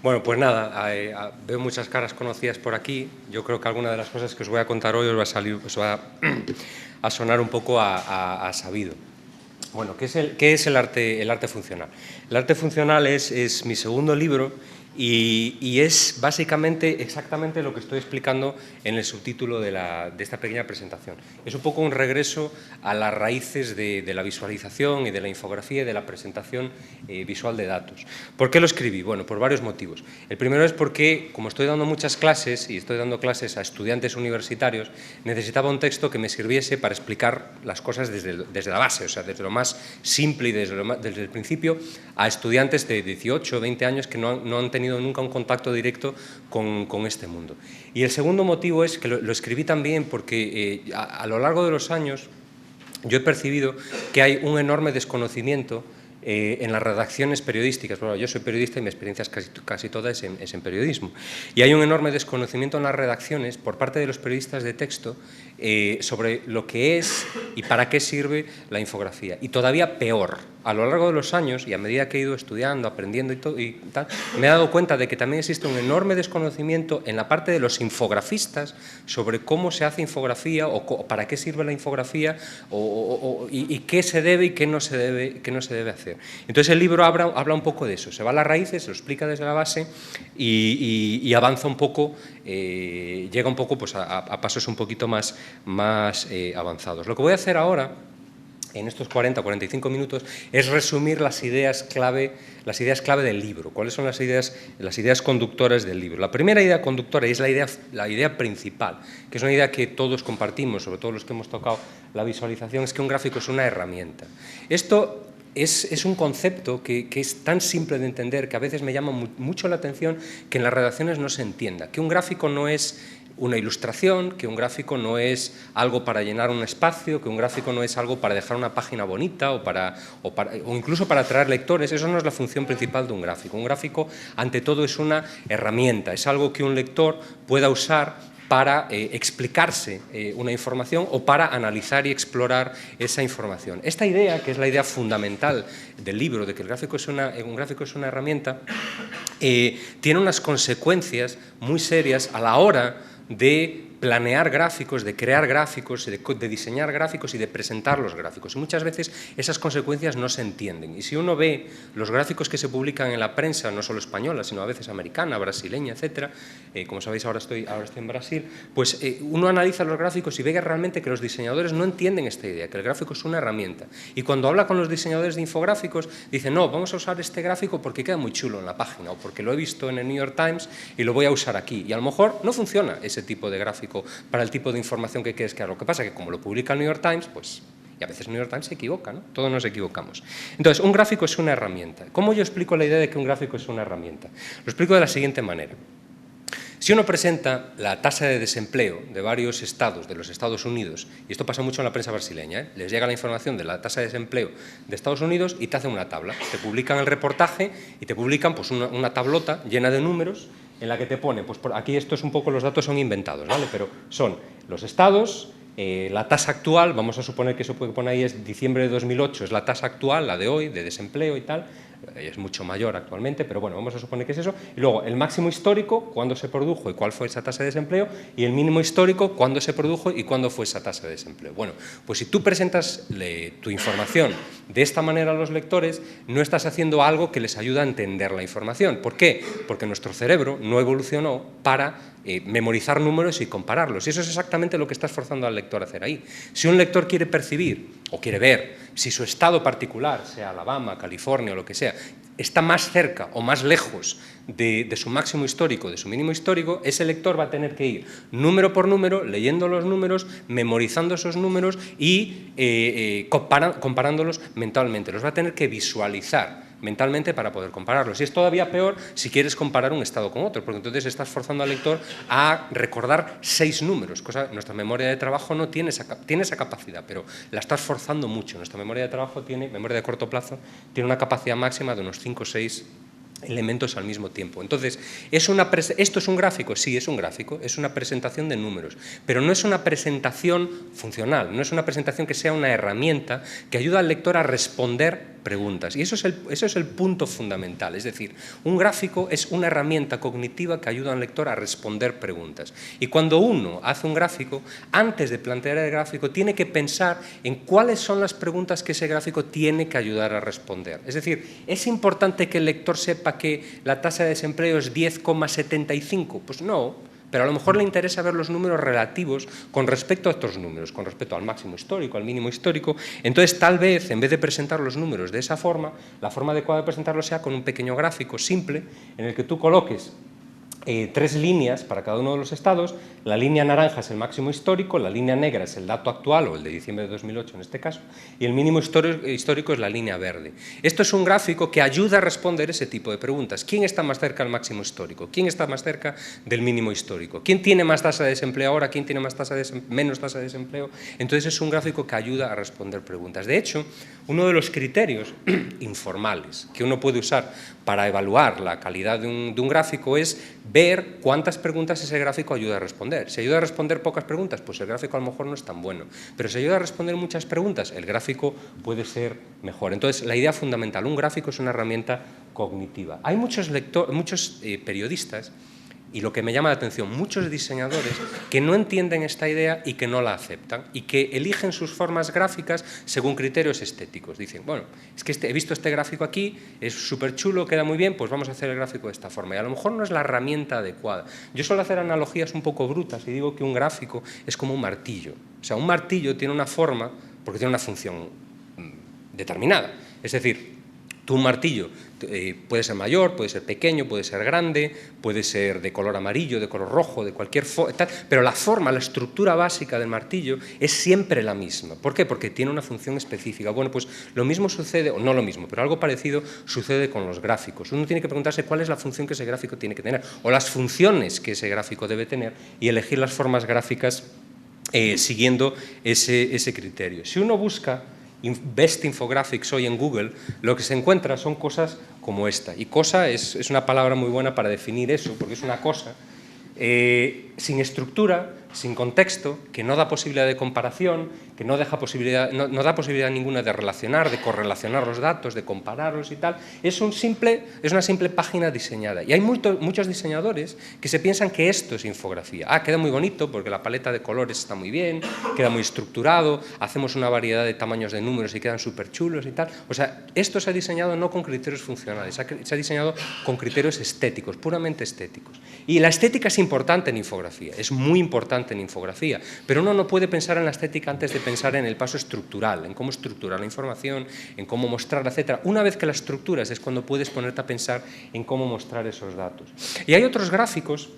Bueno, pues nada, veo muchas caras conocidas por aquí. Yo creo que alguna de las cosas que os voy a contar hoy os va a sonar un poco a sabido. Bueno, ¿qué es el arte funcional? El arte funcional es mi segundo libro y es básicamente exactamente lo que estoy explicando en el subtítulo de esta pequeña presentación. Es un poco un regreso a las raíces de la visualización y de la infografía y de la presentación visual de datos. ¿Por qué lo escribí? Bueno, por varios motivos. El primero es porque, como estoy dando muchas clases y estoy dando clases a estudiantes universitarios, necesitaba un texto que me sirviese para explicar las cosas desde la base, o sea, desde lo más simple y desde el principio, a estudiantes de 18 o 20 años que no han tenido nunca un contacto directo con este mundo. Y el segundo motivo es que lo escribí también porque a lo largo de los años yo he percibido que hay un enorme desconocimiento en las redacciones periodísticas. Bueno, yo soy periodista y mi experiencia casi toda es en periodismo. Y hay un enorme desconocimiento en las redacciones por parte de los periodistas de texto sobre lo que es y para qué sirve la infografía. Y todavía peor, a lo largo de los años y a medida que he ido estudiando, aprendiendo y tal, me he dado cuenta de que también existe un enorme desconocimiento en la parte de los infografistas sobre cómo se hace infografía o para qué sirve la infografía y qué se debe y qué no se debe hacer. Entonces el libro habla un poco de eso, se va a las raíces, se lo explica desde la base y avanza un poco, llega un poco pues, a pasos un poquito más avanzados. Lo que voy a hacer ahora, en estos 40 o 45 minutos, es resumir las ideas clave del libro. ¿Cuáles son las ideas conductoras del libro? La primera idea conductora, y es la idea principal, que es una idea que todos compartimos, sobre todo los que hemos tocado la visualización, es que un gráfico es una herramienta. Esto es un concepto que es tan simple de entender que a veces me llama mucho la atención que en las redacciones no se entienda, que un gráfico no es una ilustración, que un gráfico no es algo para llenar un espacio, que un gráfico no es algo para dejar una página bonita o incluso para atraer lectores. Eso no es la función principal de un gráfico. Un gráfico, ante todo, es una herramienta, es algo que un lector pueda usar para explicarse una información o para analizar y explorar esa información. Esta idea, que es la idea fundamental del libro, de que un gráfico es una herramienta, tiene unas consecuencias muy serias a la hora de planear gráficos, de crear gráficos, de diseñar gráficos y de presentar los gráficos. Y muchas veces esas consecuencias no se entienden. Y si uno ve los gráficos que se publican en la prensa, no solo española, sino a veces americana, brasileña, etcétera, como sabéis ahora estoy en Brasil, pues uno analiza los gráficos y ve realmente que los diseñadores no entienden esta idea, que el gráfico es una herramienta. Y cuando habla con los diseñadores de infográficos, dicen, no, vamos a usar este gráfico porque queda muy chulo en la página o porque lo he visto en el New York Times y lo voy a usar aquí. Y a lo mejor no funciona ese tipo de gráfico para el tipo de información que quieres crear. Lo que pasa es que como lo publica el New York Times, pues, y a veces el New York Times se equivoca, ¿no? Todos nos equivocamos. Entonces, un gráfico es una herramienta. ¿Cómo yo explico la idea de que un gráfico es una herramienta? Lo explico de la siguiente manera. Si uno presenta la tasa de desempleo de varios estados, de los Estados Unidos, y esto pasa mucho en la prensa brasileña, les llega la información de la tasa de desempleo de Estados Unidos y te hacen una tabla. Te publican el reportaje y te publican pues, una tablota llena de números en la que te pone, pues aquí esto es un poco, los datos son inventados, ¿vale? Pero son los estados, la tasa actual, vamos a suponer que eso que pone ahí es diciembre de 2008, es la tasa actual, la de hoy, de desempleo y tal, es mucho mayor actualmente, pero bueno, vamos a suponer que es eso, y luego el máximo histórico, cuándo se produjo y cuál fue esa tasa de desempleo, y el mínimo histórico, cuándo se produjo y cuándo fue esa tasa de desempleo. Bueno, pues si tú presentas tu información de esta manera a los lectores, no estás haciendo algo que les ayuda a entender la información. ¿Por qué? Porque nuestro cerebro no evolucionó para memorizar números y compararlos. Y eso es exactamente lo que estás forzando al lector a hacer ahí. Si un lector quiere percibir o quiere ver si su estado particular, sea Alabama, California o lo que sea, está más cerca o más lejos de su máximo histórico, de su mínimo histórico, ese lector va a tener que ir número por número, leyendo los números, memorizando esos números y comparándolos mentalmente. Los va a tener que visualizar mentalmente para poder compararlos. Y es todavía peor si quieres comparar un estado con otro, porque entonces estás forzando al lector a recordar 6 números, nuestra memoria de trabajo no tiene esa capacidad, pero la estás forzando mucho. Nuestra memoria de trabajo memoria de corto plazo, tiene una capacidad máxima de unos 5 o 6 elementos al mismo tiempo. Entonces, ¿esto es un gráfico? Sí, es un gráfico, es una presentación de números, pero no es una presentación funcional, no es una presentación que sea una herramienta que ayuda al lector a responder preguntas. Y eso es el punto fundamental. Es decir, un gráfico es una herramienta cognitiva que ayuda al lector a responder preguntas. Y cuando uno hace un gráfico, antes de plantear el gráfico, tiene que pensar en cuáles son las preguntas que ese gráfico tiene que ayudar a responder. Es decir, ¿es importante que el lector sepa que la tasa de desempleo es 10,75? Pues no. Pero a lo mejor le interesa ver los números relativos con respecto a estos números, con respecto al máximo histórico, al mínimo histórico. Entonces, tal vez, en vez de presentar los números de esa forma, la forma adecuada de presentarlos sea con un pequeño gráfico simple en el que tú coloques 3 líneas para cada uno de los estados. La línea naranja es el máximo histórico, la línea negra es el dato actual, o el de diciembre de 2008 en este caso, y el mínimo histórico es la línea verde. Esto es un gráfico que ayuda a responder ese tipo de preguntas. ¿Quién está más cerca del máximo histórico? ¿Quién está más cerca del mínimo histórico? ¿Quién tiene más tasa de desempleo ahora? ¿Quién tiene menos tasa de desempleo? Entonces es un gráfico que ayuda a responder preguntas. De hecho, uno de los criterios informales que uno puede usar para evaluar la calidad de un gráfico es ver cuántas preguntas ese gráfico ayuda a responder. Si ayuda a responder pocas preguntas, pues el gráfico a lo mejor no es tan bueno. Pero si ayuda a responder muchas preguntas, el gráfico puede ser mejor. Entonces, la idea fundamental, un gráfico es una herramienta cognitiva. Hay muchos periodistas, y lo que me llama la atención, muchos diseñadores que no entienden esta idea y que no la aceptan y que eligen sus formas gráficas según criterios estéticos. Dicen, bueno, es que he visto este gráfico aquí, es súper chulo, queda muy bien, pues vamos a hacer el gráfico de esta forma. Y a lo mejor no es la herramienta adecuada. Yo suelo hacer analogías un poco brutas y digo que un gráfico es como un martillo. O sea, un martillo tiene una forma porque tiene una función determinada. Es decir, un martillo puede ser mayor, puede ser pequeño, puede ser grande, puede ser de color amarillo, de color rojo, de cualquier forma, pero la forma, la estructura básica del martillo es siempre la misma. ¿Por qué? Porque tiene una función específica. Bueno, pues lo mismo sucede, o no lo mismo, pero algo parecido sucede con los gráficos. Uno tiene que preguntarse cuál es la función que ese gráfico tiene que tener, o las funciones que ese gráfico debe tener, y elegir las formas gráficas siguiendo ese criterio. Si uno busca Best Infographics hoy en Google, lo que se encuentra son cosas como esta. Y cosa es una palabra muy buena para definir eso, porque es una cosa sin estructura, sin contexto, que no da posibilidad de comparación, que no da posibilidad ninguna de relacionar, de correlacionar los datos, de compararlos y tal. Es una simple página diseñada. Y hay muchos diseñadores que se piensan que esto es infografía. Ah, queda muy bonito porque la paleta de colores está muy bien, queda muy estructurado, hacemos una variedad de tamaños de números y quedan súper chulos y tal. O sea, esto se ha diseñado no con criterios funcionales, se ha diseñado con criterios estéticos, puramente estéticos. Y la estética es importante en infografía, es muy importante en infografía, pero uno no puede pensar en la estética antes de pensar en el paso estructural, en cómo estructurar la información, en cómo mostrar, etc. Una vez que la estructuras es cuando puedes ponerte a pensar en cómo mostrar esos datos. Y hay otros gráficos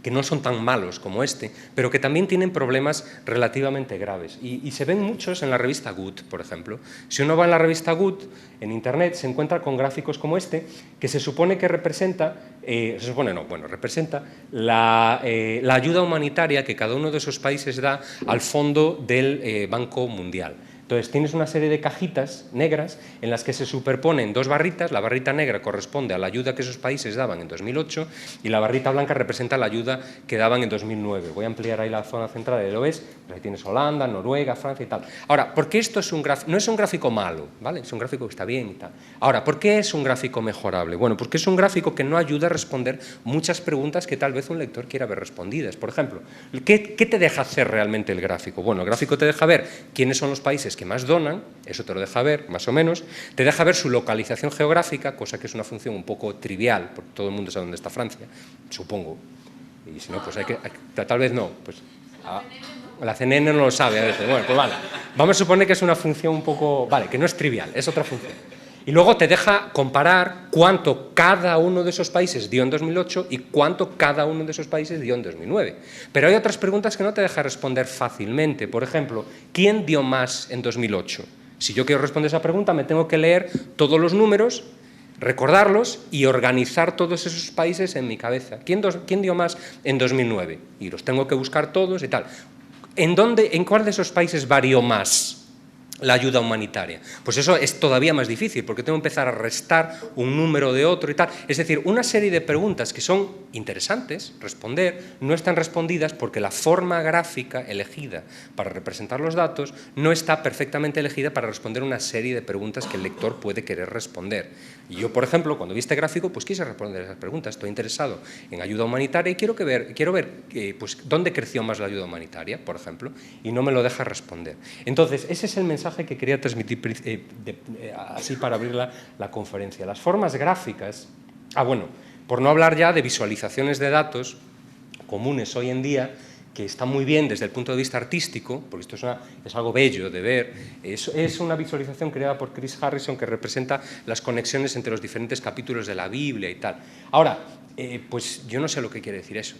que no son tan malos como este, pero que también tienen problemas relativamente graves. Y se ven muchos en la revista Good, por ejemplo. Si uno va en la revista Good, en Internet, se encuentra con gráficos como este, que se supone que representa, representa la ayuda humanitaria que cada uno de esos países da al fondo del Banco Mundial. Entonces, tienes una serie de cajitas negras en las que se superponen dos barritas. La barrita negra corresponde a la ayuda que esos países daban en 2008 y la barrita blanca representa la ayuda que daban en 2009. Voy a ampliar ahí la zona central, lo ves, pues ahí tienes Holanda, Noruega, Francia y tal. Ahora, ¿por qué esto es un gráfico? No es un gráfico malo, ¿vale? Es un gráfico que está bien y tal. Ahora, ¿por qué es un gráfico mejorable? Bueno, porque es un gráfico que no ayuda a responder muchas preguntas que tal vez un lector quiera ver respondidas. Por ejemplo, ¿qué te deja hacer realmente el gráfico? Bueno, el gráfico te deja ver quiénes son los países que más donan, eso te lo deja ver, más o menos, te deja ver su localización geográfica, cosa que es una función un poco trivial, porque todo el mundo sabe dónde está Francia, supongo, y si no, pues tal vez no, pues la CNN no lo sabe a veces, bueno, pues vale, vamos a suponer que es una función un poco, vale, que no es trivial, es otra función. Y luego te deja comparar cuánto cada uno de esos países dio en 2008 y cuánto cada uno de esos países dio en 2009. Pero hay otras preguntas que no te deja responder fácilmente. Por ejemplo, ¿quién dio más en 2008? Si yo quiero responder esa pregunta, me tengo que leer todos los números, recordarlos y organizar todos esos países en mi cabeza. ¿Quién dio más en 2009? Y los tengo que buscar todos y tal. ¿En cuál de esos países varió más la ayuda humanitaria. Pues eso es todavía más difícil, porque tengo que empezar a restar un número de otro y tal. Es decir, una serie de preguntas que son interesantes responder, no están respondidas porque la forma gráfica elegida para representar los datos no está perfectamente elegida para responder una serie de preguntas que el lector puede querer responder. Y yo, por ejemplo, cuando vi este gráfico, pues quise responder esas preguntas. Estoy interesado en ayuda humanitaria y quiero ver pues, dónde creció más la ayuda humanitaria, por ejemplo, y no me lo deja responder. Entonces, ese es el mensaje que quería transmitir así para abrir la conferencia. Las formas gráficas, bueno, por no hablar ya de visualizaciones de datos comunes hoy en día, que está muy bien desde el punto de vista artístico, porque esto es algo bello de ver. Es una visualización creada por Chris Harrison que representa las conexiones entre los diferentes capítulos de la Biblia y tal. Ahora, pues yo no sé lo que quiere decir eso.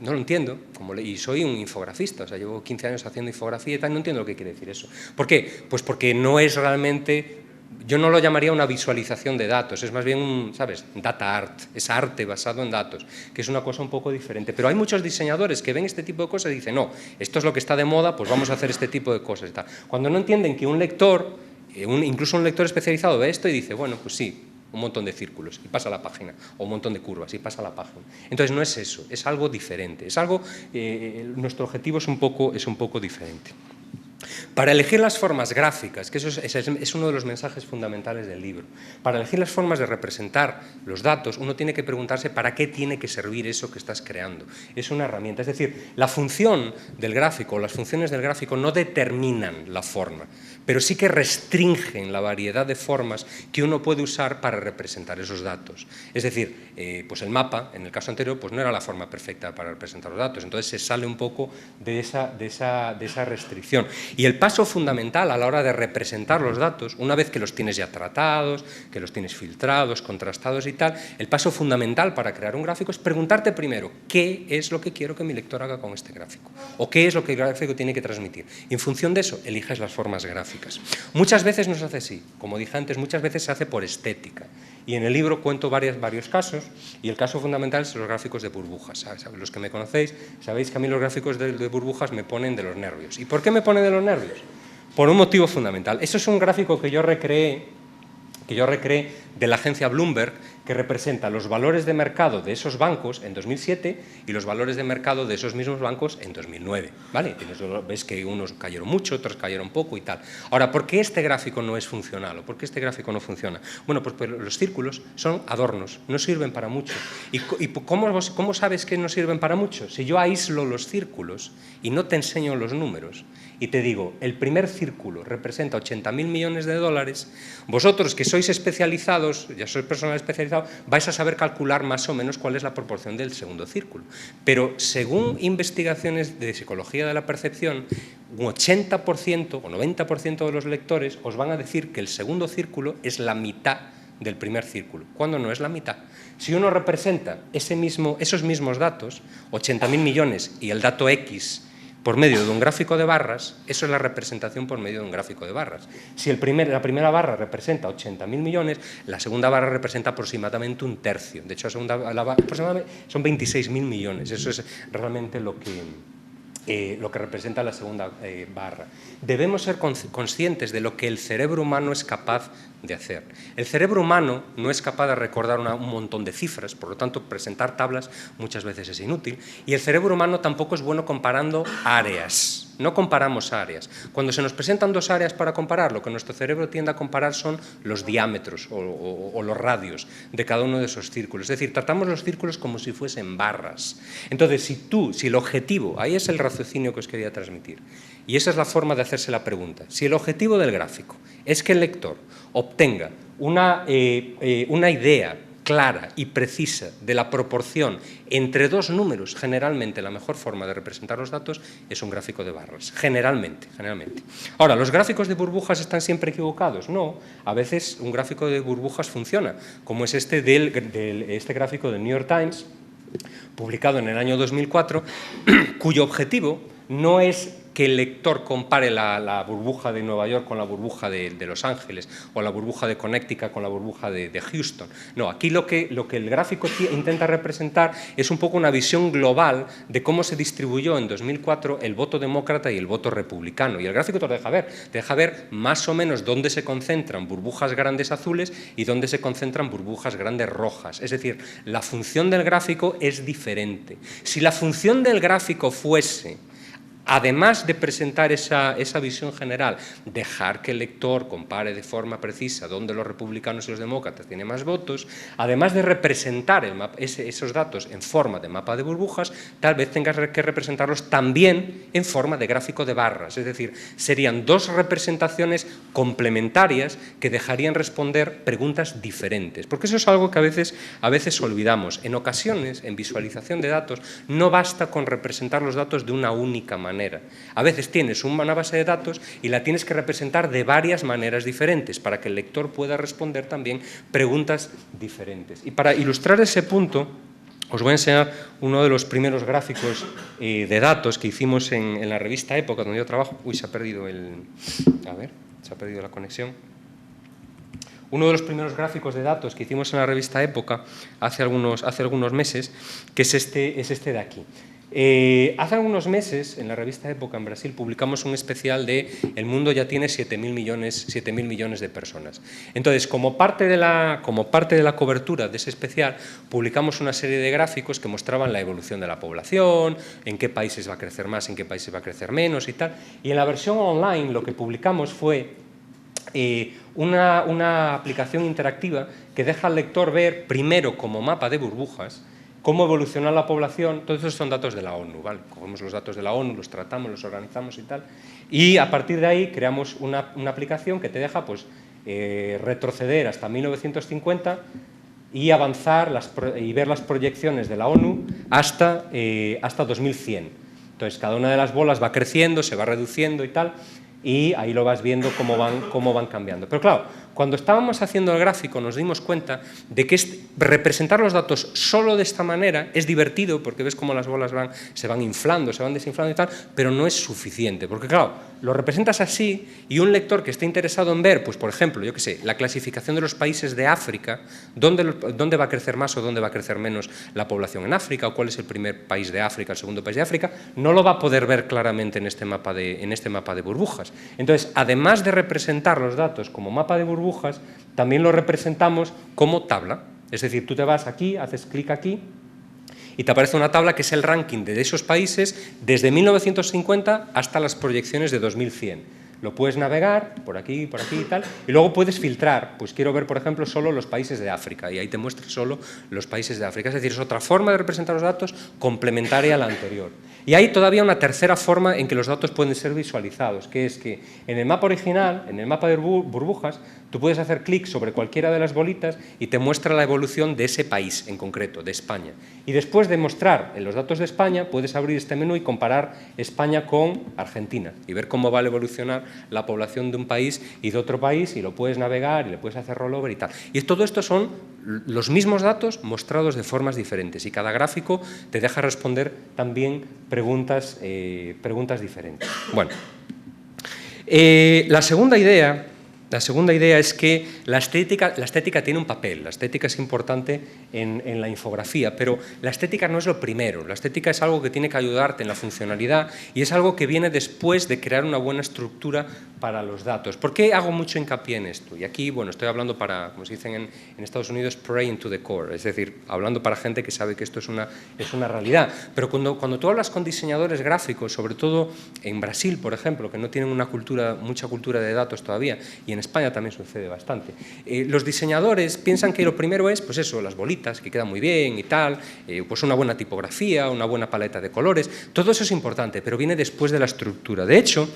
No lo entiendo, y soy un infografista, o sea, llevo 15 años haciendo infografía y tal, no entiendo lo que quiere decir eso. ¿Por qué? Pues porque no es realmente, yo no lo llamaría una visualización de datos, es más bien ¿sabes? Data art, es arte basado en datos, que es una cosa un poco diferente. Pero hay muchos diseñadores que ven este tipo de cosas y dicen, no, esto es lo que está de moda, pues vamos a hacer este tipo de cosas y tal. Cuando no entienden que un lector, incluso un lector especializado ve esto y dice, bueno, pues sí, un montón de círculos y pasa a la página, o un montón de curvas y pasa a la página. Entonces no es eso, es algo diferente, es algo, nuestro objetivo es un poco diferente. Para elegir las formas gráficas, que eso es uno de los mensajes fundamentales del libro, para elegir las formas de representar los datos, uno tiene que preguntarse para qué tiene que servir eso que estás creando. Es una herramienta, es decir, la función del gráfico, las funciones del gráfico no determinan la forma, pero sí que restringen la variedad de formas que uno puede usar para representar esos datos. Es decir, pues el mapa, en el caso anterior, pues no era la forma perfecta para representar los datos, entonces se sale un poco de esa restricción. Y el paso fundamental a la hora de representar los datos, una vez que los tienes ya tratados, que los tienes filtrados, contrastados y tal, el paso fundamental para crear un gráfico es preguntarte primero qué es lo que quiero que mi lector haga con este gráfico, o qué es lo que el gráfico tiene que transmitir. Y en función de eso, eliges las formas gráficas. Muchas veces no se hace así, como dije antes, muchas veces se hace por estética. Y en el libro cuento varios casos, y el caso fundamental es los gráficos de burbujas. Los que me conocéis sabéis que a mí los gráficos de burbujas me ponen de los nervios. ¿Y por qué me ponen de los nervios? Por un motivo fundamental. Eso es un gráfico que yo recreé de la agencia Bloomberg, que representa los valores de mercado de esos bancos en 2007 y los valores de mercado de esos mismos bancos en 2009. ¿Vale? Ves que unos cayeron mucho, otros cayeron poco y tal. Ahora, ¿por qué este gráfico no es funcional o por qué este gráfico no funciona? Bueno, pues los círculos son adornos, no sirven para mucho. ¿Y cómo sabes que no sirven para mucho? Si yo aíslo los círculos y no te enseño los números y te digo, el primer círculo representa 80.000 millones de dólares, vosotros que sois especializados, ya sois personal especializado, vais a saber calcular más o menos cuál es la proporción del segundo círculo. Pero según investigaciones de psicología de la percepción, un 80% o 90% de los lectores os van a decir que el segundo círculo es la mitad del primer círculo, cuando no es la mitad. Si uno representa esos mismos datos, 80.000 millones y el dato X, por medio de un gráfico de barras, eso es la representación por medio de un gráfico de barras. Si la primera barra representa 80.000 millones, la segunda barra representa aproximadamente un tercio. De hecho, aproximadamente son 26.000 millones. Eso es realmente lo que representa la segunda barra. Debemos ser conscientes de lo que el cerebro humano es capaz de hacer. El cerebro humano no es capaz de recordar un montón de cifras, por lo tanto, presentar tablas muchas veces es inútil, y el cerebro humano tampoco es bueno comparando áreas. No comparamos áreas. Cuando se nos presentan dos áreas para comparar, lo que nuestro cerebro tiende a comparar son los diámetros o los radios de cada uno de esos círculos. Es decir, tratamos los círculos como si fuesen barras. Entonces, si el objetivo, ahí es el raciocinio que os quería transmitir, y esa es la forma de hacerse la pregunta, si el objetivo del gráfico es que el lector obtenga una idea clara y precisa de la proporción entre dos números, generalmente la mejor forma de representar los datos es un gráfico de barras, generalmente. Ahora, ¿los gráficos de burbujas están siempre equivocados? No, a veces un gráfico de burbujas funciona, como es este gráfico del New York Times, publicado en el año 2004, cuyo objetivo no es que el lector compare la burbuja de Nueva York con la burbuja de Los Ángeles, o la burbuja de Connecticut con la burbuja de Houston. No, aquí lo que el gráfico intenta representar es un poco una visión global de cómo se distribuyó en 2004 el voto demócrata y el voto republicano. Y el gráfico te deja ver más o menos dónde se concentran burbujas grandes azules y dónde se concentran burbujas grandes rojas. Es decir, la función del gráfico es diferente. Si la función del gráfico fuese, además de presentar esa visión general, dejar que el lector compare de forma precisa dónde los republicanos y los demócratas tienen más votos, además de representar esos datos en forma de mapa de burbujas, tal vez tengas que representarlos también en forma de gráfico de barras. Es decir, serían dos representaciones complementarias que dejarían responder preguntas diferentes. Porque eso es algo que a veces olvidamos. En ocasiones, en visualización de datos, no basta con representar los datos de una única manera. A veces tienes una base de datos y la tienes que representar de varias maneras diferentes para que el lector pueda responder también preguntas diferentes. Y para ilustrar ese punto, os voy a enseñar uno de los primeros gráficos de datos que hicimos en la revista Época, donde yo trabajo. Uy, se ha perdido la conexión. Uno de los primeros gráficos de datos que hicimos en la revista Época hace algunos meses, que es este de aquí. Hace algunos meses, en la revista Época en Brasil, publicamos un especial de El mundo ya tiene 7.000 millones de personas. Entonces, como parte de la cobertura de ese especial, publicamos una serie de gráficos que mostraban la evolución de la población, en qué países va a crecer más, en qué países va a crecer menos y tal. Y en la versión online lo que publicamos fue una aplicación interactiva que deja al lector ver, primero como mapa de burbujas, cómo evoluciona la población. Todos esos son datos de la ONU, ¿vale? Cogemos los datos de la ONU, los tratamos, los organizamos y tal, y a partir de ahí creamos una aplicación que te deja pues, retroceder hasta 1950 y avanzar y ver las proyecciones de la ONU hasta 2100. Entonces, cada una de las bolas va creciendo, se va reduciendo y tal, y ahí lo vas viendo cómo van cambiando. Pero claro, cuando estábamos haciendo el gráfico nos dimos cuenta de que representar los datos solo de esta manera es divertido, porque ves cómo las bolas se van inflando, se van desinflando y tal, pero no es suficiente, porque claro, lo representas así y un lector que esté interesado en ver, pues por ejemplo, yo qué sé, la clasificación de los países de África, dónde va a crecer más o dónde va a crecer menos la población en África, o cuál es el primer país de África, el segundo país de África, no lo va a poder ver claramente en este mapa de burbujas. Entonces, además de representar los datos como mapa de burbujas, también lo representamos como tabla. Es decir, tú te vas aquí, haces clic aquí y te aparece una tabla que es el ranking de esos países desde 1950 hasta las proyecciones de 2100. Lo puedes navegar por aquí y tal, y luego puedes filtrar. Pues quiero ver, por ejemplo, solo los países de África, y ahí te muestra solo los países de África. Es decir, es otra forma de representar los datos complementaria a la anterior. Y hay todavía una tercera forma en que los datos pueden ser visualizados, que es que en el mapa original, en el mapa de burbujas, tú puedes hacer clic sobre cualquiera de las bolitas y te muestra la evolución de ese país en concreto, de España. Y después de mostrar en los datos de España, puedes abrir este menú y comparar España con Argentina y ver cómo va a evolucionar la población de un país y de otro país, y lo puedes navegar y le puedes hacer rollover y tal. Y todo esto son los mismos datos mostrados de formas diferentes, y cada gráfico te deja responder también preguntas diferentes. Bueno, la segunda idea es que la estética tiene un papel. La estética es importante en la infografía, pero la estética no es lo primero. La estética es algo que tiene que ayudarte en la funcionalidad, y es algo que viene después de crear una buena estructura para los datos. ¿Por qué hago mucho hincapié en esto? Y aquí, bueno, estoy hablando para, como se dicen en Estados Unidos, praying to the core, es decir, hablando para gente que sabe que esto es una realidad. Pero cuando tú hablas con diseñadores gráficos, sobre todo en Brasil, por ejemplo, que no tienen mucha cultura de datos todavía, y en España también sucede bastante, los diseñadores piensan que lo primero es, pues eso, las bolitas, que quedan muy bien y tal, pues una buena tipografía, una buena paleta de colores. Todo eso es importante, pero viene después de la estructura. De hecho,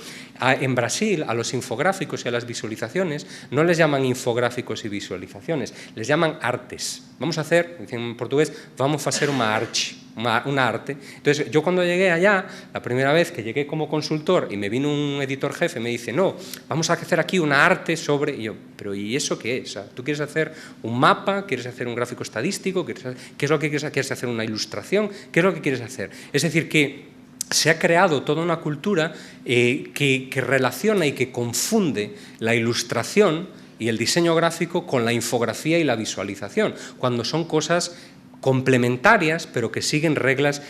en Brasil, a los infográficos y a las visualizaciones no les llaman infográficos y visualizaciones, les llaman artes. Vamos a hacer, en portugués, vamos a hacer una arte. Entonces, yo cuando llegué allá, la primera vez que llegué como consultor y me vino un editor jefe, me dice, no, vamos a hacer aquí una arte sobre... Y yo, pero ¿y eso qué es? O sea, ¿tú quieres hacer un mapa? ¿Quieres hacer un gráfico estadístico? ¿Qué es lo que quieres hacer? ¿Quieres hacer una ilustración? ¿Qué es lo que quieres hacer? Es decir, que se ha creado toda una cultura que relaciona y que confunde la ilustración y el diseño gráfico con la infografía y la visualización, cuando son cosas complementarias, pero que siguen reglas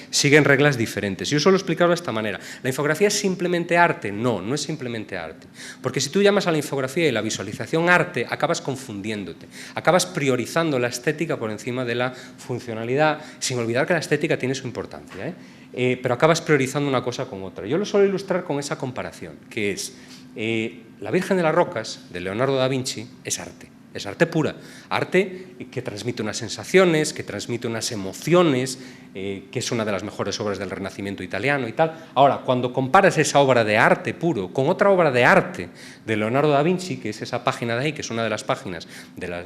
diferentes. Yo suelo explicarlo de esta manera. ¿La infografía es simplemente arte? No, no es simplemente arte. Porque si tú llamas a la infografía y la visualización arte, acabas confundiéndote, acabas priorizando la estética por encima de la funcionalidad, sin olvidar que la estética tiene su importancia, pero acabas priorizando una cosa con otra. Yo lo suelo ilustrar con esa comparación, que es la Virgen de las Rocas, de Leonardo da Vinci, es arte pura, arte que transmite unas sensaciones, que transmite unas emociones, que es una de las mejores obras del Renacimiento italiano y tal. Ahora, cuando comparas esa obra de arte puro con otra obra de arte de Leonardo da Vinci, que es esa página de ahí, que es una de las páginas,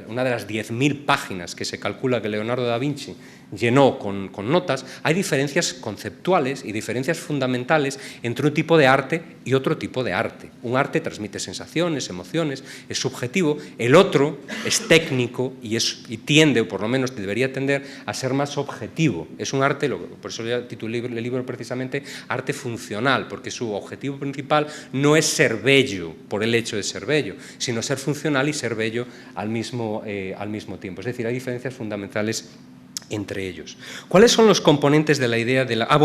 una de las 10.000 páginas que se calcula que Leonardo da Vinci llenó con notas, hay diferencias conceptuales y diferencias fundamentales entre un tipo de arte y otro tipo de arte. Un arte transmite sensaciones, emociones, es subjetivo, el otro es técnico y tiende, o por lo menos debería tender, a ser más objetivo. Es un arte, por eso ya titulé el libro precisamente Arte Funcional, porque su objetivo principal no es ser bello por el hecho de ser bello, sino ser funcional y ser bello al mismo tiempo. Es decir, hay diferencias fundamentales entre ellos. ¿Cuáles son los componentes de la idea de la...? A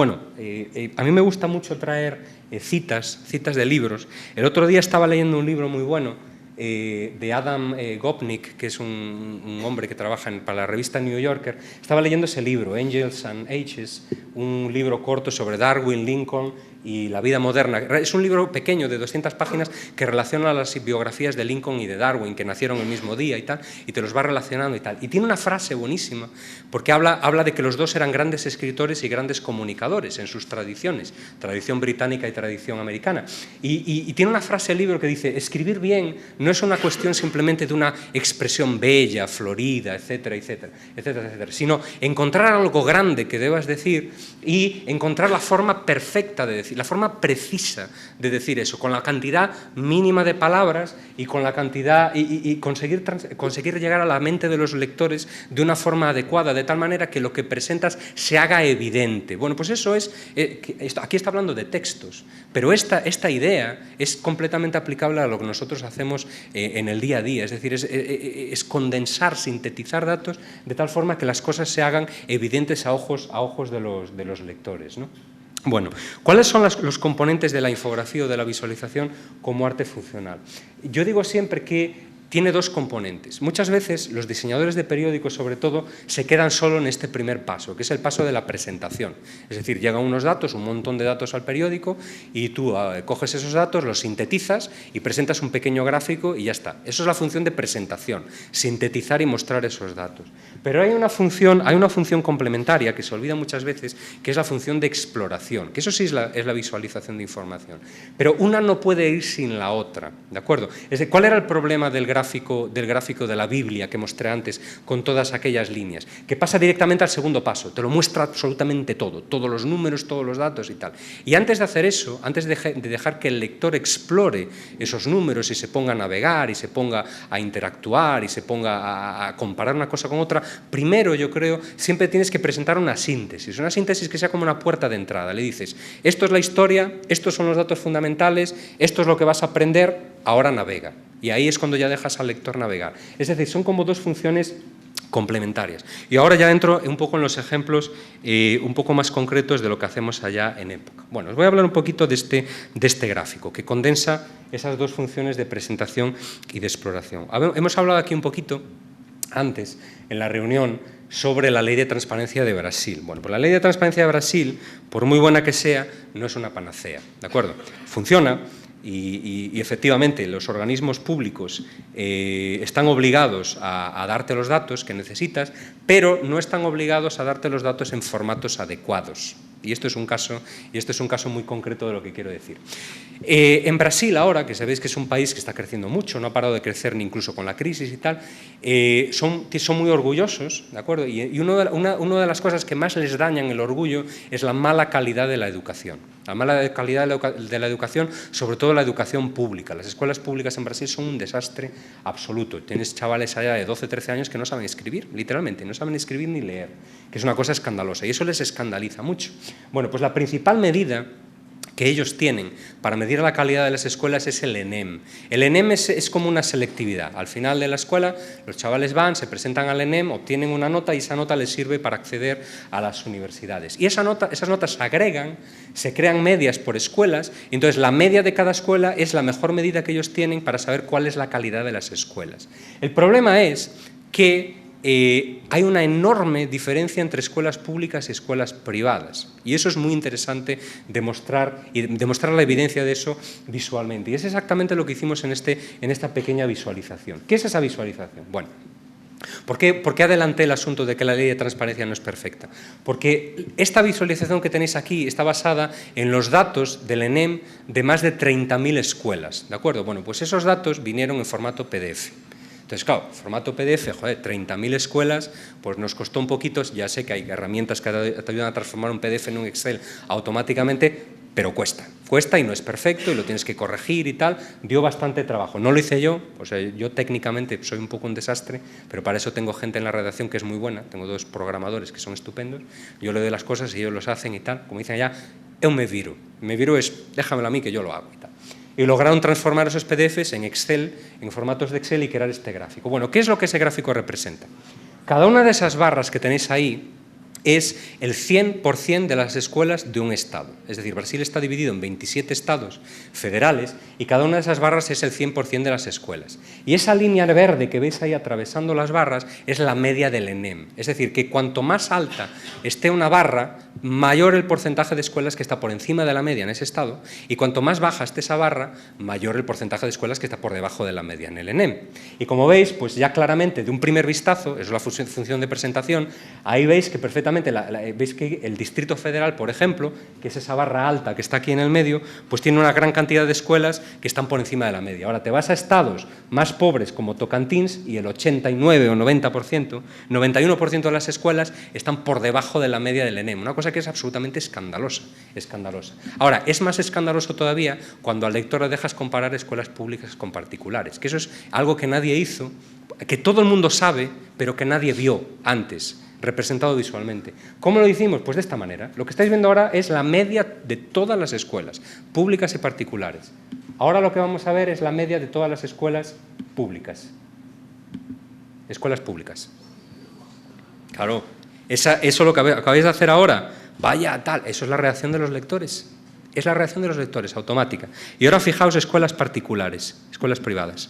mí me gusta mucho traer citas de libros. El otro día estaba leyendo un libro muy bueno de Adam Gopnik, que es un hombre que trabaja para la revista New Yorker. Estaba leyendo ese libro, Angels and Ages, un libro corto sobre Darwin, Lincoln y la vida moderna. Es un libro pequeño de 200 páginas que relaciona las biografías de Lincoln y de Darwin, que nacieron el mismo día y tal, y te los va relacionando y tal. Y tiene una frase buenísima, porque habla de que los dos eran grandes escritores y grandes comunicadores en sus tradiciones, tradición británica y tradición americana. Y tiene una frase el libro que dice: escribir bien no es una cuestión simplemente de una expresión bella, florida, etcétera, etcétera, etcétera, etcétera, sino encontrar algo grande que debas decir y encontrar la forma perfecta de decir, la forma precisa de decir eso, con la cantidad mínima de palabras y con la cantidad y conseguir llegar a la mente de los lectores de una forma adecuada, de tal manera que lo que presentas se haga evidente. Bueno, pues eso es, aquí está hablando de textos, pero esta idea es completamente aplicable a lo que nosotros hacemos en el día a día, es decir, es condensar, sintetizar datos de tal forma que las cosas se hagan evidentes a ojos de los lectores, ¿no? Bueno, ¿cuáles son los componentes de la infografía o de la visualización como arte funcional? Yo digo siempre que tiene dos componentes. Muchas veces los diseñadores de periódicos, sobre todo, se quedan solo en este primer paso, que es el paso de la presentación. Es decir, llegan unos datos, un montón de datos al periódico y tú coges esos datos, los sintetizas y presentas un pequeño gráfico y ya está. Eso es la función de presentación, sintetizar y mostrar esos datos. Pero hay una función complementaria que se olvida muchas veces, que es la función de exploración, que eso sí es la visualización de información. Pero una no puede ir sin la otra, ¿de acuerdo? ¿Cuál era el problema del gráfico de la Biblia que mostré antes con todas aquellas líneas? Que pasa directamente al segundo paso, te lo muestra absolutamente todo, todos los números, todos los datos y tal. Y antes de hacer eso, antes de dejar que el lector explore esos números y se ponga a navegar y se ponga a interactuar y se ponga a comparar una cosa con otra, primero, yo creo, siempre tienes que presentar una síntesis que sea como una puerta de entrada. Le dices, esto es la historia, estos son los datos fundamentales, esto es lo que vas a aprender, ahora navega. Y ahí es cuando ya dejas al lector navegar. Es decir, son como dos funciones complementarias. Y ahora ya entro un poco en los ejemplos un poco más concretos de lo que hacemos allá en Época. Bueno, os voy a hablar un poquito de este gráfico, que condensa esas dos funciones de presentación y de exploración. Hemos hablado aquí un poquito antes, en la reunión, sobre la ley de transparencia de Brasil. Bueno, pues la ley de transparencia de Brasil, por muy buena que sea, no es una panacea, ¿de acuerdo? Funciona y efectivamente los organismos públicos están obligados a darte los datos que necesitas, pero no están obligados a darte los datos en formatos adecuados. Y esto es un caso muy concreto de lo que quiero decir. En Brasil ahora, que sabéis que es un país que está creciendo mucho, no ha parado de crecer ni incluso con la crisis y tal, son muy orgullosos, ¿de acuerdo? Y una de las cosas que más les dañan el orgullo es la mala calidad de la educación. La mala calidad de la educación, sobre todo la educación pública. Las escuelas públicas en Brasil son un desastre absoluto. Tienes chavales allá de 12, 13 años que no saben escribir, literalmente, no saben escribir ni leer, que es una cosa escandalosa y eso les escandaliza mucho. Bueno, pues la principal medida que ellos tienen para medir la calidad de las escuelas es el ENEM. El ENEM es como una selectividad. Al final de la escuela, los chavales van, se presentan al ENEM, obtienen una nota y esa nota les sirve para acceder a las universidades. Y esas notas se agregan, se crean medias por escuelas, y entonces la media de cada escuela es la mejor medida que ellos tienen para saber cuál es la calidad de las escuelas. El problema es que hay una enorme diferencia entre escuelas públicas y escuelas privadas. Y eso es muy interesante demostrar la evidencia de eso visualmente. Y es exactamente lo que hicimos en esta pequeña visualización. ¿Qué es esa visualización? Bueno, ¿por qué adelanté el asunto de que la ley de transparencia no es perfecta? Porque esta visualización que tenéis aquí está basada en los datos del ENEM de más de 30.000 escuelas, ¿de acuerdo? Bueno, pues esos datos vinieron en formato PDF. Entonces, claro, formato PDF, joder, 30.000 escuelas, pues nos costó un poquito, ya sé que hay herramientas que te ayudan a transformar un PDF en un Excel automáticamente, pero cuesta y no es perfecto y lo tienes que corregir y tal, dio bastante trabajo. No lo hice yo, o sea, yo técnicamente soy un poco un desastre, pero para eso tengo gente en la redacción que es muy buena, tengo 2 programadores que son estupendos, yo le doy las cosas y ellos los hacen y tal, como dicen allá, eu me viro es déjamelo a mí que yo lo hago y tal. Y lograron transformar esos PDFs en Excel, en formatos de Excel y crear este gráfico. Bueno, ¿qué es lo que ese gráfico representa? Cada una de esas barras que tenéis ahí es el 100% de las escuelas de un estado. Es decir, Brasil está dividido en 27 estados federales y cada una de esas barras es el 100% de las escuelas. Y esa línea verde que veis ahí atravesando las barras es la media del ENEM. Es decir, que cuanto más alta esté una barra, mayor el porcentaje de escuelas que está por encima de la media en ese estado, y cuanto más baja esté esa barra, mayor el porcentaje de escuelas que está por debajo de la media en el ENEM. Y como veis, pues ya claramente de un primer vistazo, eso es la función de presentación, ahí veis que perfectamente veis que el Distrito Federal, por ejemplo, que es esa barra alta que está aquí en el medio, pues tiene una gran cantidad de escuelas que están por encima de la media. Ahora te vas a estados más pobres como Tocantins y el 89 o 90%, 91% de las escuelas están por debajo de la media del ENEM, una cosa que es absolutamente escandalosa. Ahora, es más escandaloso todavía cuando al lector le dejas comparar escuelas públicas con particulares, que eso es algo que nadie hizo, que todo el mundo sabe, pero que nadie vio antes, representado visualmente. ¿Cómo lo hicimos? Pues de esta manera. Lo que estáis viendo ahora es la media de todas las escuelas, públicas y particulares. Ahora lo que vamos a ver es la media de todas las escuelas públicas. Escuelas públicas. Claro, eso lo que acabáis de hacer ahora, vaya tal, eso es la reacción de los lectores. Es la reacción de los lectores, automática. Y ahora fijaos escuelas particulares, escuelas privadas.